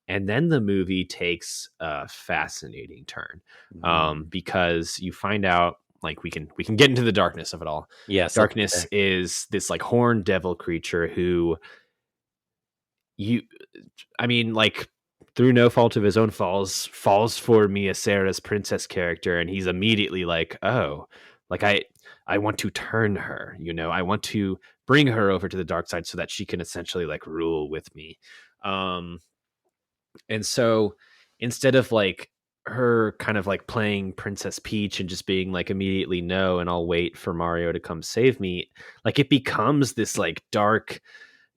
and then the movie takes a fascinating turn, Mm. because you find out, like, we can get into the darkness of it all. Yes, let's get Darkness there. is this like horned devil creature who you I mean, like, through no fault of his own, falls for Mia Sara's princess character, and he's immediately like, oh, like I want to turn her, I want to bring her over to the dark side so that she can essentially like rule with me. Um and so instead of like her kind of like playing Princess Peach and just being like immediately no, and I'll wait for Mario to come save me, like it becomes this like dark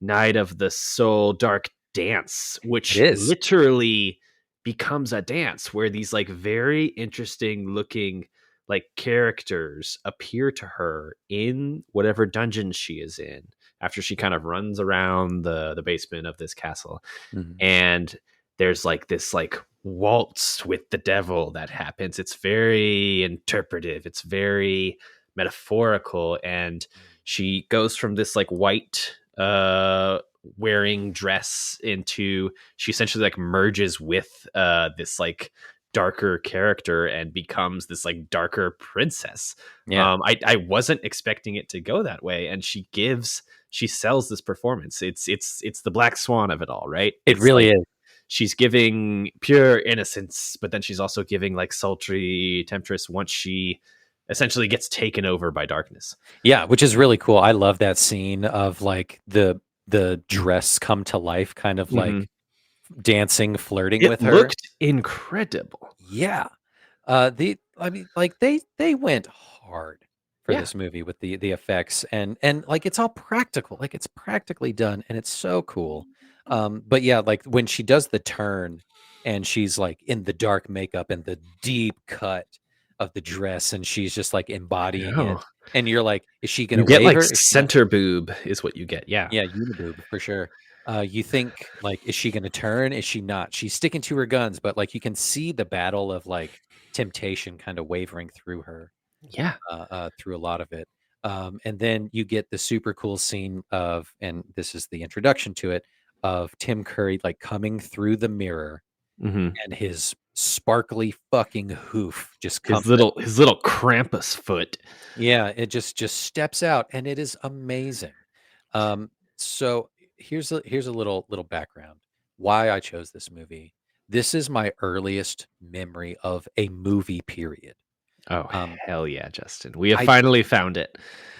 night of the soul, dark dance, It which is. literally becomes a dance where these like very interesting looking like characters appear to her in whatever dungeon she is in after she kind of runs around the basement of this castle. Mhm. And there's like this like waltz with the devil that happens. It's very interpretive, it's very metaphorical, and she goes from this like white wearing dress into, she essentially like merges with this like darker character and becomes this like darker princess. Yeah, I wasn't expecting it to go that way, and she sells this performance. It's the black swan of it all, right? it It's really like is. she's giving pure innocence, but then she's also giving like sultry temptress once she essentially gets taken over by darkness. Yeah, which is really cool. I love that scene of like the dress come to life, kind of Hmm. like dancing, flirting It with her. looked incredible. Yeah. I mean, like they went hard for Yeah. this movie with the effects and like it's all practical. Like it's practically done and it's so cool. But yeah, like when she does the turn and she's like in the dark makeup and the deep cut of the dress and she's just like I embodying know. it and you're like, is she You gonna get wave like her? Is she not? center boob is what you get. Yeah. Yeah, uniboob for sure. You think like, is she going to turn? Is she not? She's sticking to her guns, but like you can see the battle of like temptation kind of wavering through her, Yeah. through a lot of it. And then you get the super cool scene of, and this is the introduction to it, of Tim Curry like coming through the mirror Hmm. and his sparkly fucking hoof just comes. His little Krampus foot. Yeah, it just steps out, and it is amazing. Um, so here's a little background why I chose this movie. This is my earliest memory of a movie, period. Oh Um, hell yeah, Justin! We have I finally found it.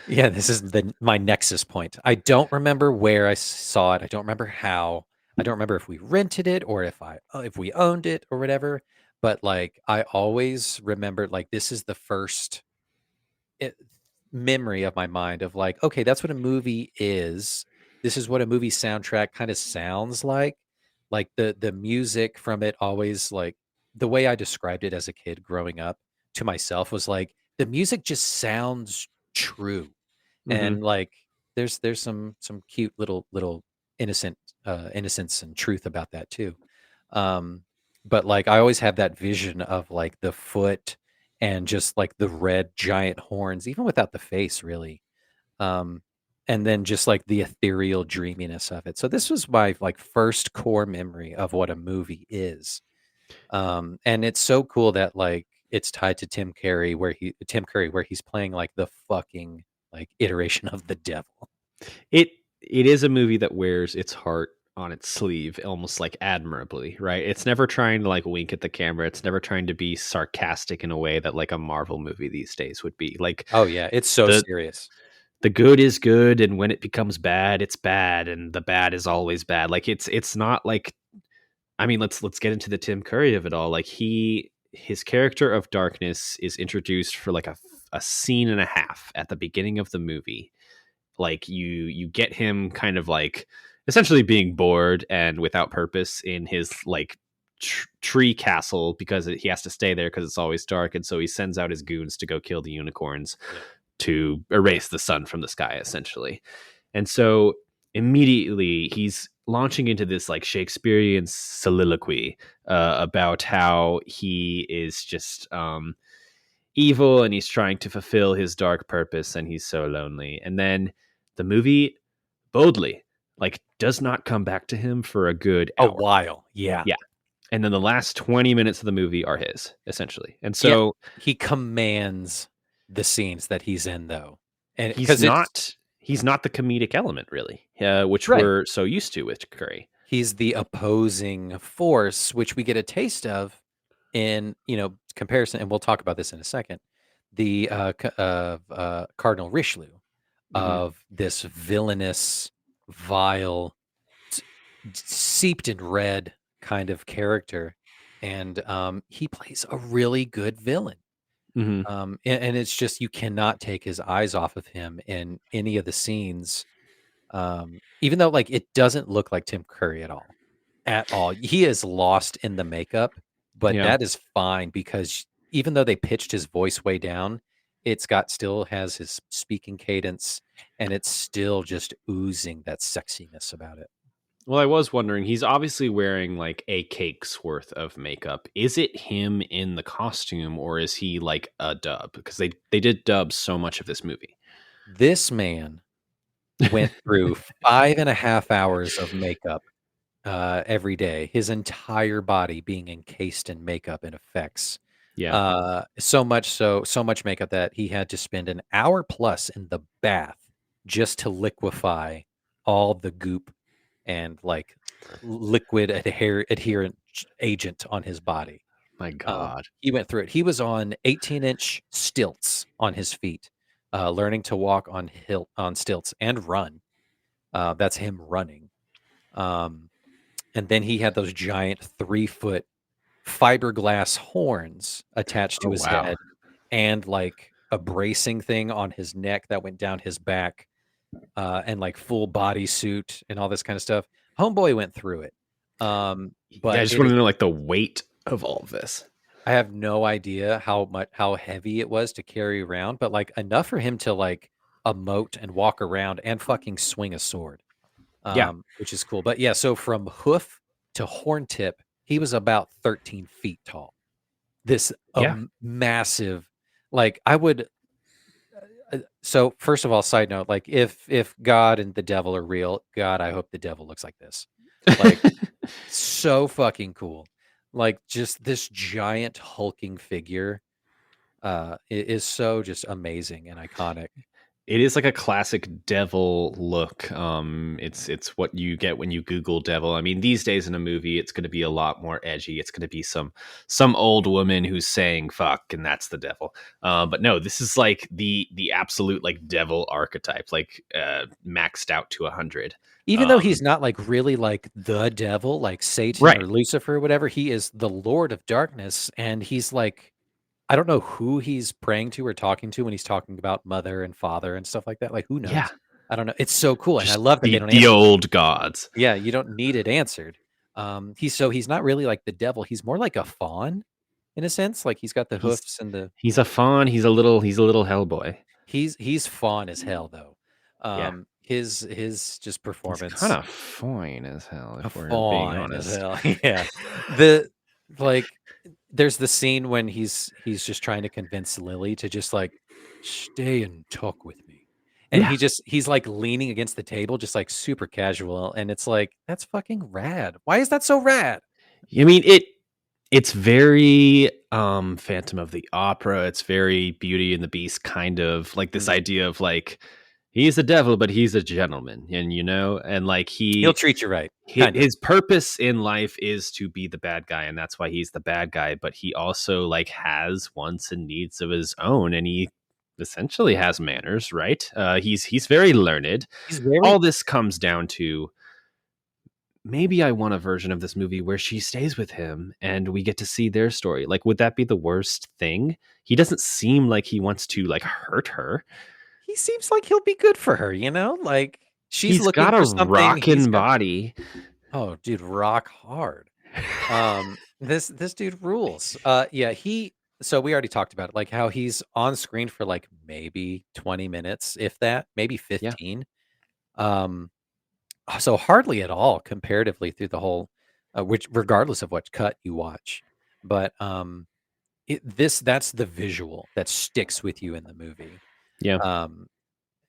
Yeah, this is my nexus point. I don't remember where I saw it. I don't remember how. I don't remember if we rented it or if we owned it or whatever. But like, I always remember like this is the first it, memory of my mind of like, okay, that's what a movie is. This is what a movie soundtrack kind of sounds like. Like the music from it always like the way I described it as a kid growing up to myself was like the music just sounds true. Hmm. And like there's some cute little innocent innocence and truth about that too. Um but like I always have that vision of like the foot and just like the red giant horns, even without the face, really. Um, and then just like the ethereal dreaminess of it. So this was my like first core memory of what a movie is. And it's so cool that like it's tied to Tim Curry, where he's playing like the fucking like iteration of the devil. It it is a movie that wears its heart on its sleeve almost like admirably, right? It's never trying to like wink at the camera. It's never trying to be sarcastic in a way that like a Marvel movie these days would be. Like Oh yeah, it's so the serious. the good is good and when it becomes bad, it's bad and the bad is always bad. Like it's not like I mean, let's get into the Tim Curry of it all. Like his character of darkness is introduced for like a scene and a half at the beginning of the movie. Like you get him kind of like essentially being bored and without purpose in his like tree castle because he has to stay there because it's always dark, and so he sends out his goons to go kill the unicorns Yeah. to erase the sun from the sky essentially. And so immediately he's launching into this like Shakespearean soliloquy about how he is just evil and he's trying to fulfill his dark purpose and he's so lonely. And then the movie boldly like does not come back to him for a good A hour. while. Yeah. Yeah. And then the last 20 minutes of the movie are his essentially. And Yeah. so He commands the scenes that he's in though. And he's because it's not he's not the comedic element really, which right. we're so used to with Curry. He's the opposing force, which we get a taste of in, comparison, and we'll talk about this in a second, the, Cardinal Richelieu, Hmm. of this villainous, vile, s seeped in red kind of character, and, he plays a really good villain. Hmm. And it's just you cannot take his eyes off of him in any of the scenes, even though, like, it doesn't look like Tim Curry at all. At all. He is lost in the makeup, but Yeah. that is fine because even though they pitched his voice way down, still has his speaking cadence, and it's still just oozing that sexiness about it. Well, I was wondering, he's obviously wearing like a cake's worth of makeup. Is it him in the costume or is he like a dub? Because they did dub so much of this movie. This man went through 5.5 hours of makeup, every day, his entire body being encased in makeup and effects. Yeah. So much makeup that he had to spend an hour plus in the bath just to liquefy all the goop and like liquid adherent agent on his body. My God. He went through it. He was on 18-inch stilts on his feet, learning to walk on stilts and run. That's him running. Um, and then he had those giant 3-foot fiberglass horns attached to Oh, his wow. head and like a bracing thing on his neck that went down his back, and like full body suit and all this kind of stuff. Homeboy went through it. Yeah, But I just it want is to know like the weight of all of this. I have no idea how heavy it was to carry around, but like enough for him to like emote and walk around and fucking swing a sword. Yeah. which is cool. But yeah, so from hoof to horn tip, he was about 13 feet tall. This Yeah. massive, like I would. So first of all, side note, like if God and the devil are real, God, I hope the devil looks like this. Like so fucking cool. Like just this giant hulking figure is so just amazing and iconic. It is like a classic devil look. It's what you get when you Google devil. I mean, these days in a movie, it's going to be a lot more edgy. It's going to be some old woman who's saying "fuck" and that's the devil. But no, this is like the absolute like devil archetype, like maxed out to 100. Even though he's not like really like the devil, like Satan Right. or Lucifer or whatever, he is the Lord of Darkness, and he's like, I don't know who he's praying to or talking to when he's talking about mother and father and stuff like that. Like, who Yeah. knows? I don't know. It's so cool, and I Just love that they don't the answer. old gods. Yeah, you don't need it answered. He's not really like the devil. He's more like a fawn in a sense. Like he's got the He's hoofs and the he's a fawn. He's a little Hellboy. he's fawn as hell though. Yeah. His just He's kind performance of fine as hell, a if we're being fawn as honest. hell. Yeah. The like there's the scene when he's just trying to convince Lily to just like stay and talk with me. And Yeah. he's like leaning against the table, just like super casual. And it's like, that's fucking rad. Why is that so rad? I mean, it's very Phantom of the Opera. It's very Beauty and the Beast, kind of like this Mm. idea of like he's a devil, but he's a gentleman, and like He'll treat you right, kind of. his purpose in life is to be the bad guy, and that's why he's the bad guy. But he also like has wants and needs of his own, and he essentially has manners, right? He's very learned. He's very All this comes down to maybe I want a version of this movie where she stays with him and we get to see their story. Like, would that be the worst thing? He doesn't seem like he wants to like hurt her. he seems like he'll be good for her, you know? Like she's He's looking got a for something. He's rockin' got body. oh, dude, rock hard. This dude rules. Yeah, so we already talked about it, like how he's on screen for like maybe 20 minutes, if that, maybe Yeah. 15. Um, so hardly at all comparatively through the whole, which regardless of what cut you watch. But that's the visual that sticks with you in the movie. Yeah. Um,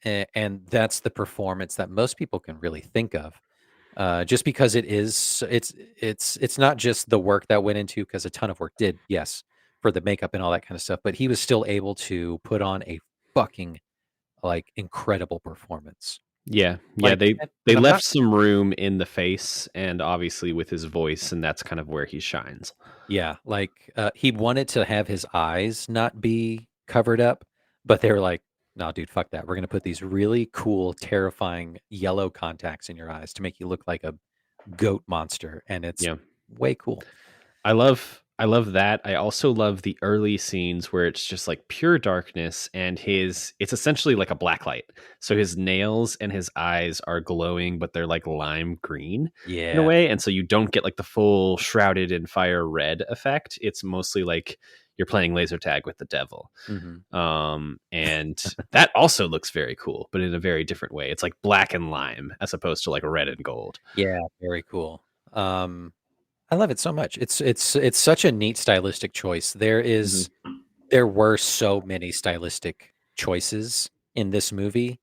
and that's the performance that most people can really think of. Just because it's not just the work that went into because a ton of work did, yes, for the makeup and all that kind of stuff, but he was still able to put on a fucking like incredible performance. Yeah. Yeah. Like, They and I'm not left some room in the face and obviously with his voice, and that's kind of where he shines. yeah, like he wanted to have his eyes not be covered up, but they were like, no, dude, fuck that. We're gonna put these really cool, terrifying yellow contacts in your eyes to make you look like a goat monster, and it's Yeah. way cool. I love that. I also love the early scenes where it's just like pure darkness and it's essentially like a black light. So his nails and his eyes are glowing, but they're like lime green in a Yeah. way. And so you don't get like the full shrouded in fire red effect. It's mostly like you're playing laser tag with the devil. Mhm. And that also looks very cool, but in a very different way. It's like black and lime as opposed to like red and gold. Yeah, very cool. I love it so much. It's such a neat stylistic choice. Mhm. There were so many stylistic choices in this movie,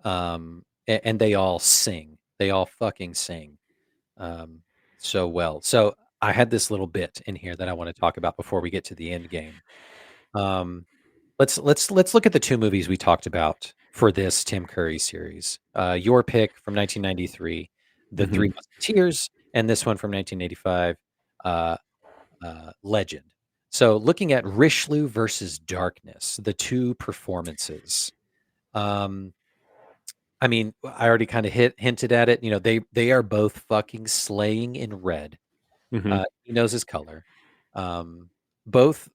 and they all sing. They all fucking sing um, so well. So I had this little bit in here that I want to talk about before we get to the end game. Um, let's look at the two movies we talked about for this Tim Curry series. Your pick from 1993, The Three Mhm. Musketeers, and this one from 1985, uh, Legend. So looking at Richelieu versus Darkness, the two performances. Um, I mean, I already kind of hinted at it. You know, they are both fucking slaying in red. Mhm. He knows his color. Um, both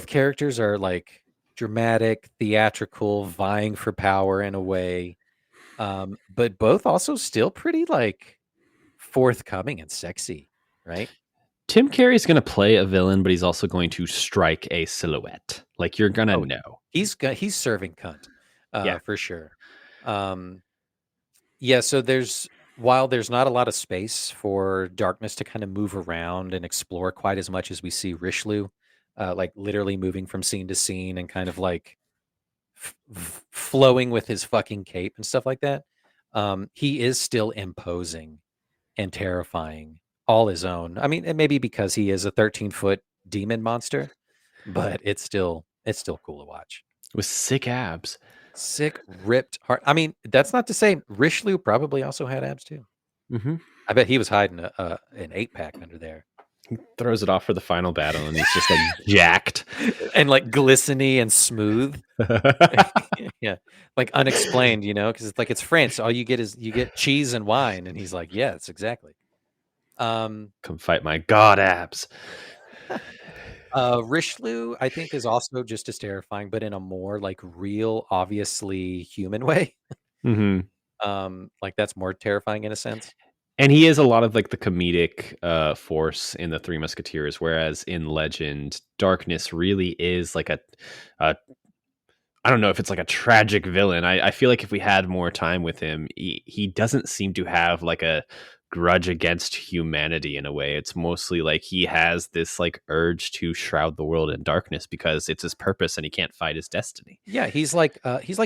characters are like dramatic, theatrical, vying for power in a way. But both also still pretty like forthcoming and sexy, right? Tim Curry's gonna play a villain, but he's also going to strike a silhouette. Like you're gonna Oh, know. he's serving cunt, Yeah. for sure. Um, yeah, so there's while there's not a lot of space for darkness to kind of move around and explore quite as much as we see Richelieu, like literally moving from scene to scene and kind of like flowing with his fucking cape and stuff like that. He is still imposing and terrifying all his own. I mean, and maybe because he is a 13-foot demon monster, but it's still cool to watch. With sick abs. Sick, ripped heart. I mean, that's not to say Richelieu probably also had abs too. Mm-hmm. I bet he was hiding an 8-pack under there. He throws it off for the final battle, and he's just like jacked and like glistening and smooth. Yeah, like unexplained, because it's like it's France. All you get cheese and wine, and he's like, yeah, it's exactly. Come fight my god abs. Richelieu, I think, is also just as terrifying, but in a more like real, obviously human way. Mm-hmm. Like that's more terrifying in a sense. And he is a lot of like the comedic force in the Three Musketeers, whereas in Legend, Darkness really is like a I don't know if it's like a tragic villain. I feel like if we had more time with him, he doesn't seem to have like a grudge against humanity in a way. It's mostly like he has this like urge to shroud the world in darkness because it's his purpose and he can't fight his destiny. Yeah, he's like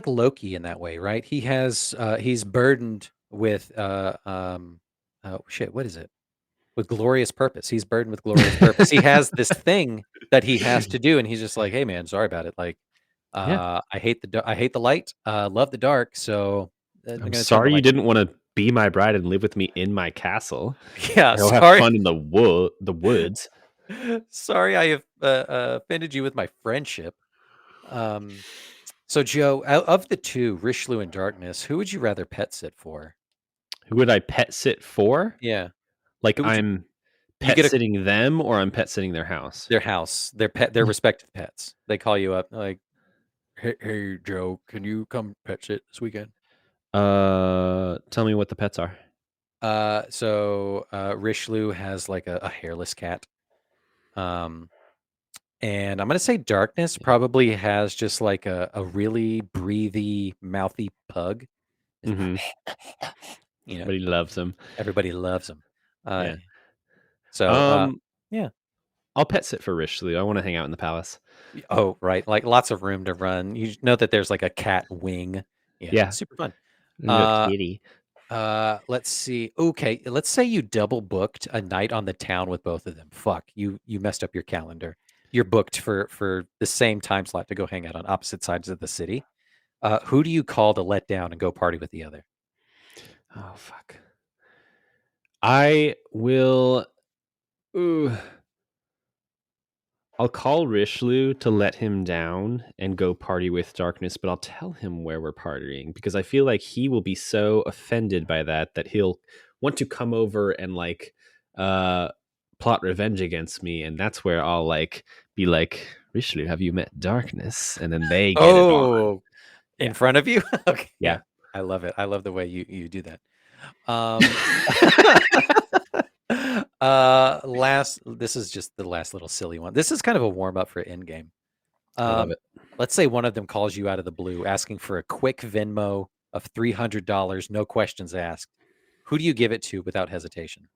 Loki in that way, right? He's burdened with shit, what is it? With glorious purpose. He's burdened with glorious purpose. He has this thing that he has to do, and he's just like, "Hey, man, sorry about it. Like, Yeah. I hate the light. Love the dark. So I'm I'm gonna turn the sorry you light." didn't want to be my bride and live with me in my castle. Yeah, Go have sorry. fun in the woods. Sorry, I have offended you with my friendship. So Joe, out of the two, Richelieu and Darkness, who would you rather pet sit for? Who would I pet sit for? Yeah, Like who would you? I'm You pet get sitting them or I'm pet sitting their house? their house, their respective pets. They call you up like, hey, Joe, can you come pet sit this weekend? Tell me what the pets are. Richelieu has like a hairless cat. Um, and I'm gonna say Darkness probably has just like a really breathy, mouthy pug. Mm-hmm. You know, But he loves them. everybody loves him. Uh, Yeah. so Um, yeah. I'll pet sit for Richelieu. I want to hang out in the palace. Oh, right. Like lots of room to run. You know that there's like a cat wing. Yeah, Yeah. super fun. Little Uh, kitty. let's see. Okay, let's say you double booked a night on the town with both of them. Fuck, you messed up your calendar. You're booked for the same time slot to go hang out on opposite sides of the city. Who do you call to let down and go party with the other? Oh fuck. I will. Ooh. I'll call Richelieu to let him down and go party with Darkness, but I'll tell him where we're partying because I feel like he will be so offended by that he'll want to come over and like plot revenge against me, and that's where I'll like be like, Richelieu, have you met Darkness? And then they get it on. Oh, in Yeah. front of you? Okay, Yeah. yeah, I love it. I love the way you do that. Um, this is just the last little silly one. This is kind of a warm up for Endgame. I love it. Let's say one of them calls you out of the blue, asking for a quick Venmo of $300, no questions asked. Who do you give it to without hesitation?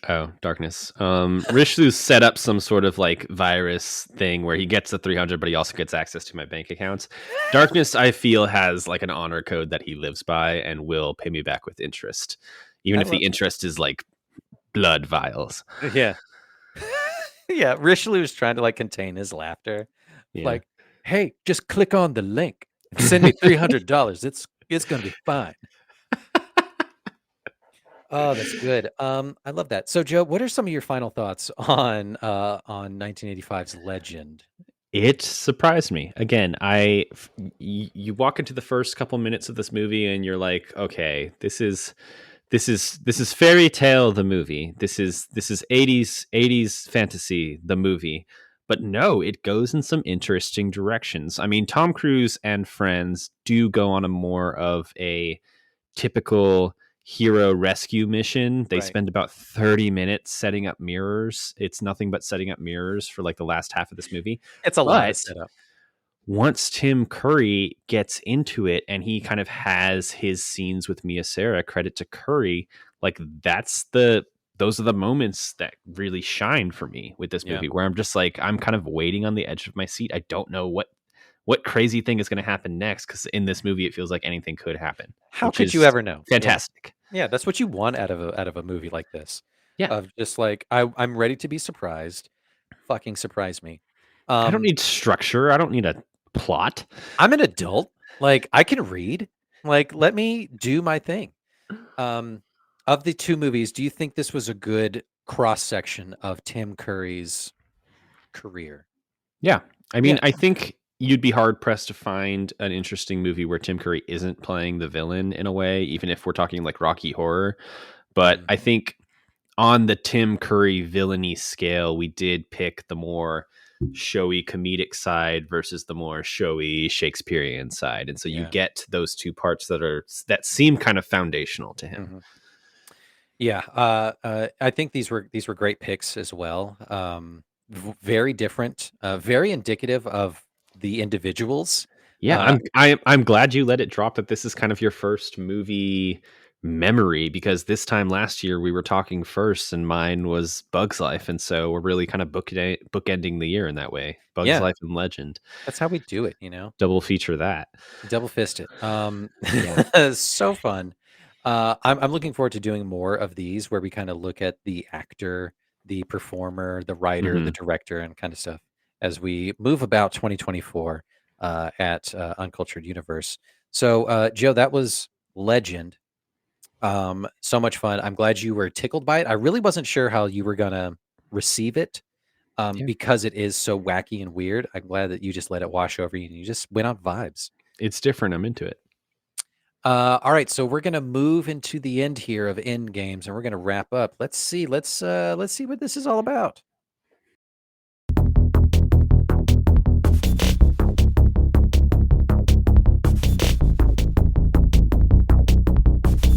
Oh, Darkness. Richelieu set up some sort of like virus thing where he gets the 300, but he also gets access to my bank accounts. Darkness, I feel, has like an honor code that he lives by and will pay me back with interest, even I if the love interest is like blood vials. it. Yeah. Yeah. Richelieu is trying to like contain his laughter. Yeah. Like, hey, just click on the link and send me $300. It's gonna be fine. Oh, that's good. I love that. So, Joe, what are some of your final thoughts on 1985's Legend? It surprised me. Again, you walk into the first couple minutes of this movie and you're like, okay, this is fairy tale the movie. This is 80s fantasy the movie. But no, it goes in some interesting directions. I mean, Tom Cruise and friends do go on a more of a typical hero rescue mission. They Right. spend about 30 minutes setting up mirrors. It's nothing but setting up mirrors for like the last half of this movie. It's a lot of But setup. once Tim Curry gets into it and he kind of has his scenes with Sara, credit to Curry, like those are the moments that really shine for me with this Yeah. movie, where I'm just like, I'm kind of waiting on the edge of my seat. I don't know what crazy thing is going to happen next, because in this movie it feels like anything could happen, How which could you is ever know? Yeah. fantastic. Yeah, that's what you want out of a movie like this. Yeah, Of just like, I'm ready to be surprised. Fucking surprise me. I don't Um, need structure. I don't need a plot. I'm an adult. Like, I can read. Like, let me do my thing. Um, of the 2 movies, do you think this was a good cross section of Tim Curry's career? Yeah. I mean, Yeah. I think you'd be hard pressed to find an interesting movie where Tim Curry isn't playing the villain in a way, even if we're talking like Rocky Horror. But Mhm. I think on the Tim Curry villainy scale, we did pick the more showy comedic side versus the more showy Shakespearean side. And so you Yeah. get those two parts that seem kind of foundational to him. Mhm. Yeah, I think these were great picks as well. Very different, very indicative of the individuals. Yeah, Uh, I'm glad you let it drop that this is kind of your first movie memory, because this time last year we were talking first and mine was Bug's Life, and so we're really kind of bookending the year in that way. Bug's yeah, Life and Legend. that's how we do it, you know, Double feature that. double fist it. Yeah. So fun. I'm looking forward to doing more of these where we kind of look at the actor, the performer, the writer, the Mhm. director, and kind of stuff as we move about 2024 at Uncultured Universe. So, Joe, that was Legend. So much fun. I'm glad you were tickled by it. I really wasn't sure how you were gonna receive it, Yeah. because it is so wacky and weird. I'm glad that you just let it wash over you and you just went on vibes. It's different, I'm into it. All right, so we're gonna move into the end here of end games, and we're gonna wrap up. Let's see what this is all about.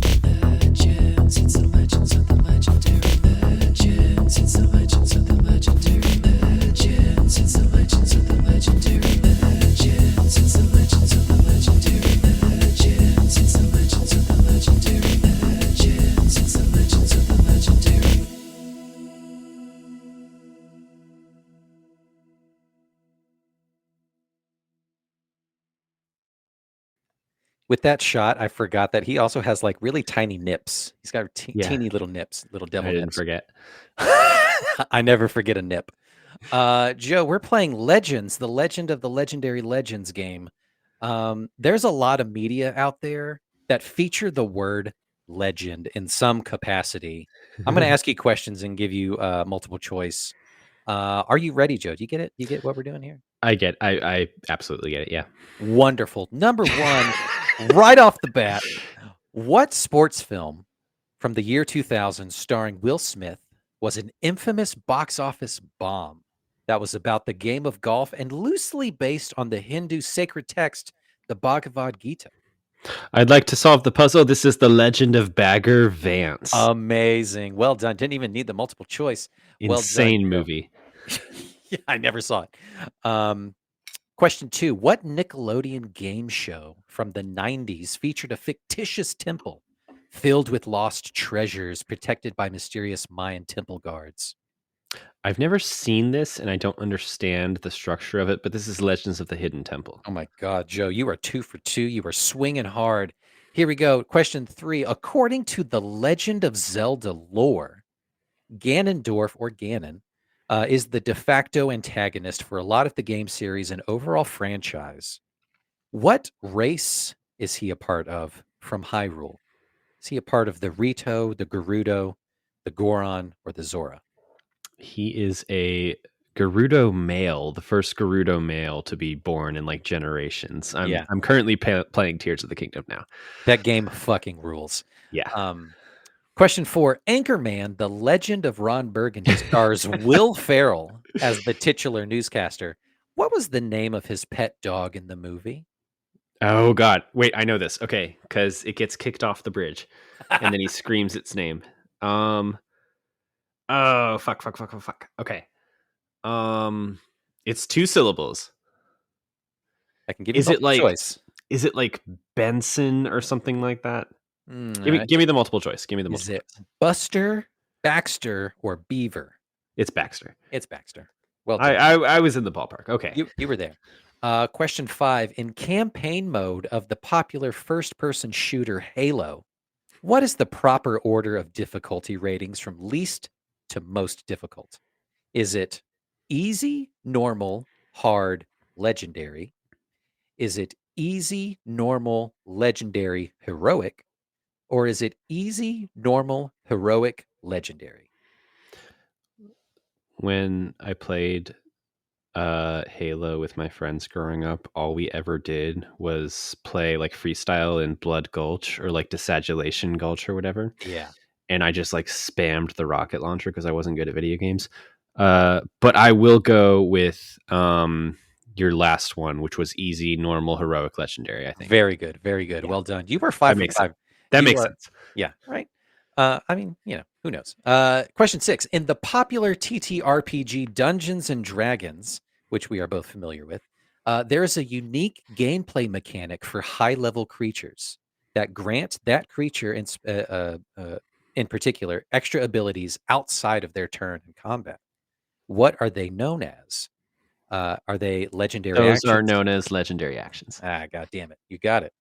Legends, it's the legends of the legendary legends. It's the legends of the legendary legends. It's the legends of the legendary legends. It's the legends of the legendary legends. It's the legends of the legendary legends. It's the legends of the legendary. With that shot, I forgot that he also has like really tiny nips. He's got Yeah, teeny little nips, little I devil didn't nips. forget. I never forget a nip. Joe, we're playing Legends, the Legend of the Legendary Legends game. There's a lot of media out there that feature the word legend in some capacity. I'm going to ask you questions and give you multiple choice. Are you ready, Joe? Do you get it? You get what we're doing here? I absolutely get it, yeah. Wonderful. Number one, right off the bat, what sports film from the year 2000 starring Will Smith was an infamous box office bomb that was about the game of golf and loosely based on the Hindu sacred text, the Bhagavad Gita? I'd like to solve the puzzle. This is The Legend of Bagger Vance. Amazing. Well done. Didn't even need the multiple choice. Well done, Insane Joe. movie. Yeah, I never saw it. Um, Question two. What Nickelodeon game show from the 90s featured a fictitious temple filled with lost treasures protected by mysterious Mayan temple guards? I've never seen this and I don't understand the structure of it, but this is Legends of the Hidden Temple. Oh my God, Joe, you are 2 for 2. You are swinging hard. Here we go. Question three. According to the Legend of Zelda lore, Ganondorf or Ganon is the de facto antagonist for a lot of the game series and overall franchise. What race is he a part of from Hyrule? Is he a part of the Rito, the Gerudo, the Goron, or the Zora? He is a Gerudo male, the first Gerudo male to be born in like generations. Yeah, I'm currently playing Tears of the Kingdom now. that game fucking rules. Yeah. Um, Question four. Anchorman, The Legend of Ron Burgundy stars Will Ferrell as the titular newscaster. What was the name of his pet dog in the movie? Oh God. Wait, I know this. Okay, because it gets kicked off the bridge, and then he screams its name. Um. Oh fuck, fuck, fuck, fuck, fuck. Okay. Um. It's two syllables. I can give you Is it multiple like choice. is it like Benson or something like that? Mm, Give me the multiple choice. Give me the is multiple it choice. Buster, Baxter, or Beaver? It's Baxter. It's Baxter. Well I, done. I I was in the ballpark. Okay. You were there. Question 5. In campaign mode of the popular first-person shooter Halo, what is the proper order of difficulty ratings from least to most difficult? Is it easy, normal, hard, legendary? Is it easy, normal, legendary, heroic? Or is it easy, normal, heroic, legendary? When I played Halo with my friends growing up, all we ever did was play like freestyle in Blood Gulch or like Desagulation Gulch or whatever. Yeah. And I just like spammed the rocket launcher because I wasn't good at video games. But I will go with your last one, which was easy, normal, heroic, legendary. I think Very good. Very good. Yeah. Well done. You were 5 that for makes 5. sense. That You makes are- sense. Yeah, right. I mean, who knows? Question 6. In the popular TTRPG Dungeons and Dragons, which we are both familiar with, there is a unique gameplay mechanic for high-level creatures that grant that creature in particular extra abilities outside of their turn in combat. What are they known as? Are they legendary Those actions? are known as legendary actions. God damn it. You got it.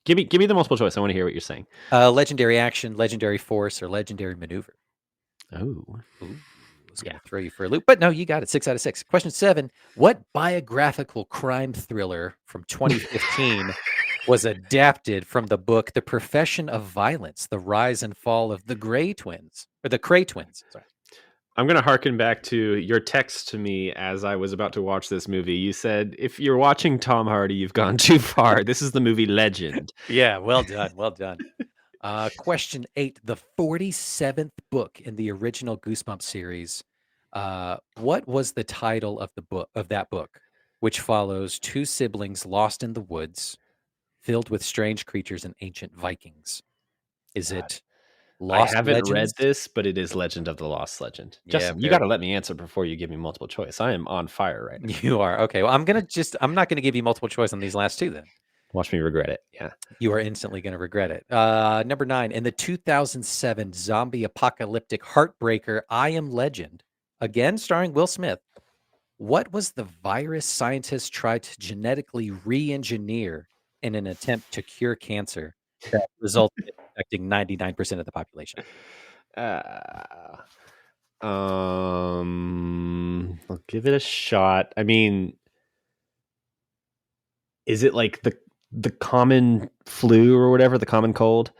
Give me the multiple choice. I want to hear what you're saying. Legendary action, legendary force, or legendary maneuver. Oh, Ooh, I was going to throw you for a loop, but no, you got it. 6 out of 6. Question 7. What biographical crime thriller from 2015 was adapted from the book The Profession of Violence, The Rise and Fall of the Gray Twins, or the Cray Twins? Sorry. I'm going to harken back to your text to me as I was about to watch this movie. You said, if you're watching Tom Hardy, you've gone too far. This is the movie Legend. Yeah, well done. Well done. Question 8. The 47th book in the original Goosebumps series. What was the title of that book, which follows two siblings lost in the woods, filled with strange creatures and ancient Vikings? Is it Lost I haven't Legends? read this, but it is Legend of the Lost Legend. Yeah, Justin, you got to let me answer before you give me multiple choice. I am on fire right now. You are. Okay. Well, I'm not gonna give you multiple choice on these last two then. Watch me regret it. Yeah. You are instantly going to regret it. Number 9, in the 2007 zombie apocalyptic heartbreaker I Am Legend, again starring Will Smith, what was the virus scientists tried to genetically re-engineer in an attempt to cure cancer that resulted in affecting 99% of the population? I'll give it a shot. I mean, is it like the common flu or whatever, the common cold?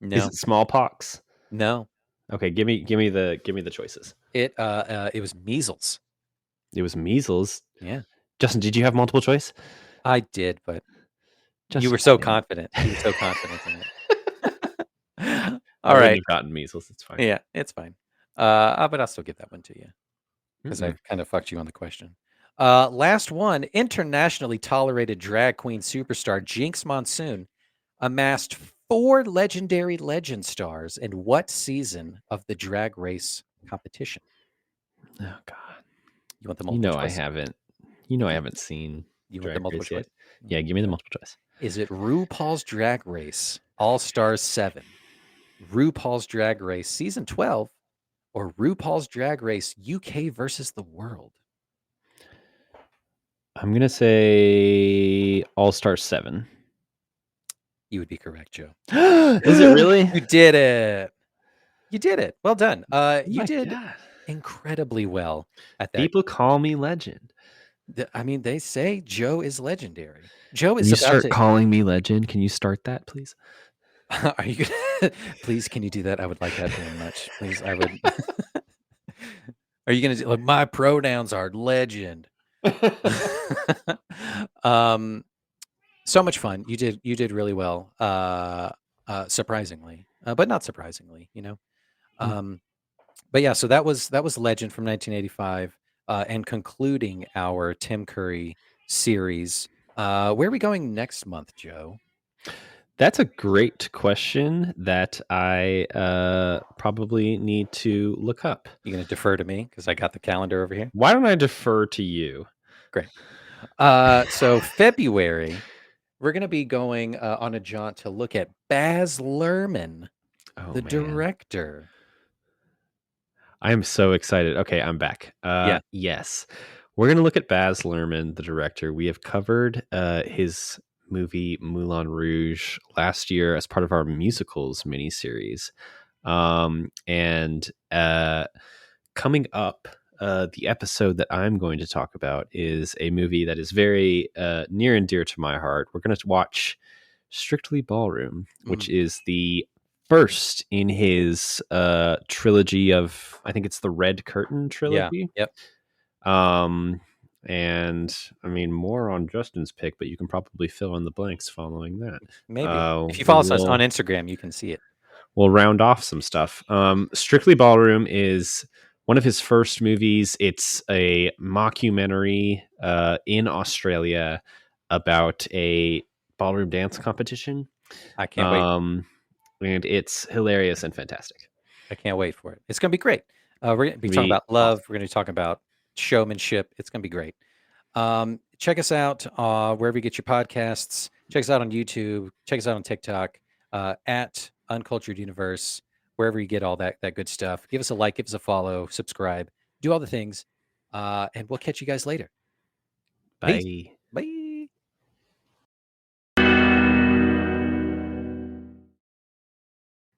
No, Is it smallpox? no, Okay, give me the choices. it was measles. It was measles. Yeah, Justin, did you have multiple choice? I did, but Justin, you were so goddamn it. confident. You were so confident in it. I All wouldn't right. have gotten measles. It's fine. Yeah, it's fine. But I'll still give that one to you because I kind of fucked you on the question. Last one. Internationally tolerated drag queen superstar Jinx Monsoon amassed 4 legendary legend stars in what season of the drag race competition? Oh God. You want the You multiple know choice? I haven't seen You want the Drag multiple Race choice? yet. Yeah, give me the multiple choice. Is it RuPaul's Drag Race All Stars 7, RuPaul's Drag Race Season 12, or RuPaul's Drag Race UK versus the World? I'm gonna say All Star 7. You would be correct, Joe. Is it really? You did it. You did it. Well done. You My did God. incredibly well at that. People call me legend. I mean, they say Joe is legendary. Joe Can is you about start to. calling me legend? Can you start that, please? Are you gonna? Please, can you do that? I would like that very much. Please, I would. Are you gonna do like my pronouns are legend? So much fun. You did really well. Surprisingly, but not surprisingly, But yeah, so that was Legend from 1985, and concluding our Tim Curry series. Where are we going next month, Joe? That's a great question that I probably need to look up. You gonna defer to me because I got the calendar over here? Why don't I defer to you? Great. So February, we're going to be going on a jaunt to look at Baz Luhrmann, Oh the man, director. I am so excited. Okay, I'm back. Yeah. Yes, we're gonna look at Baz Luhrmann, the director. We have covered his movie Moulin Rouge last year as part of our musicals miniseries, and coming up. The episode that I'm going to talk about is a movie that is very near and dear to my heart. We're going to watch Strictly Ballroom, which is the first in his trilogy of, I think it's the Red Curtain Yeah. trilogy. Yep. And I mean, more on Justin's pick, but you can probably fill in the blanks following that. Maybe. If you follow us on Instagram, you can see it. We'll round off some stuff. Strictly Ballroom is one of his first movies. It's a mockumentary in Australia about a ballroom dance competition. I can't wait. And it's hilarious and fantastic. I can't wait for it. It's going to be great. We're going to be talking about love. We're going to be talking about showmanship. It's going to be great. Check us out wherever you get your podcasts. Check us out on YouTube. Check us out on TikTok at Uncultured Universe, wherever you get all that good stuff. Give us a like, give us a follow, subscribe, do all the things, and we'll catch you guys later. Bye. Peace.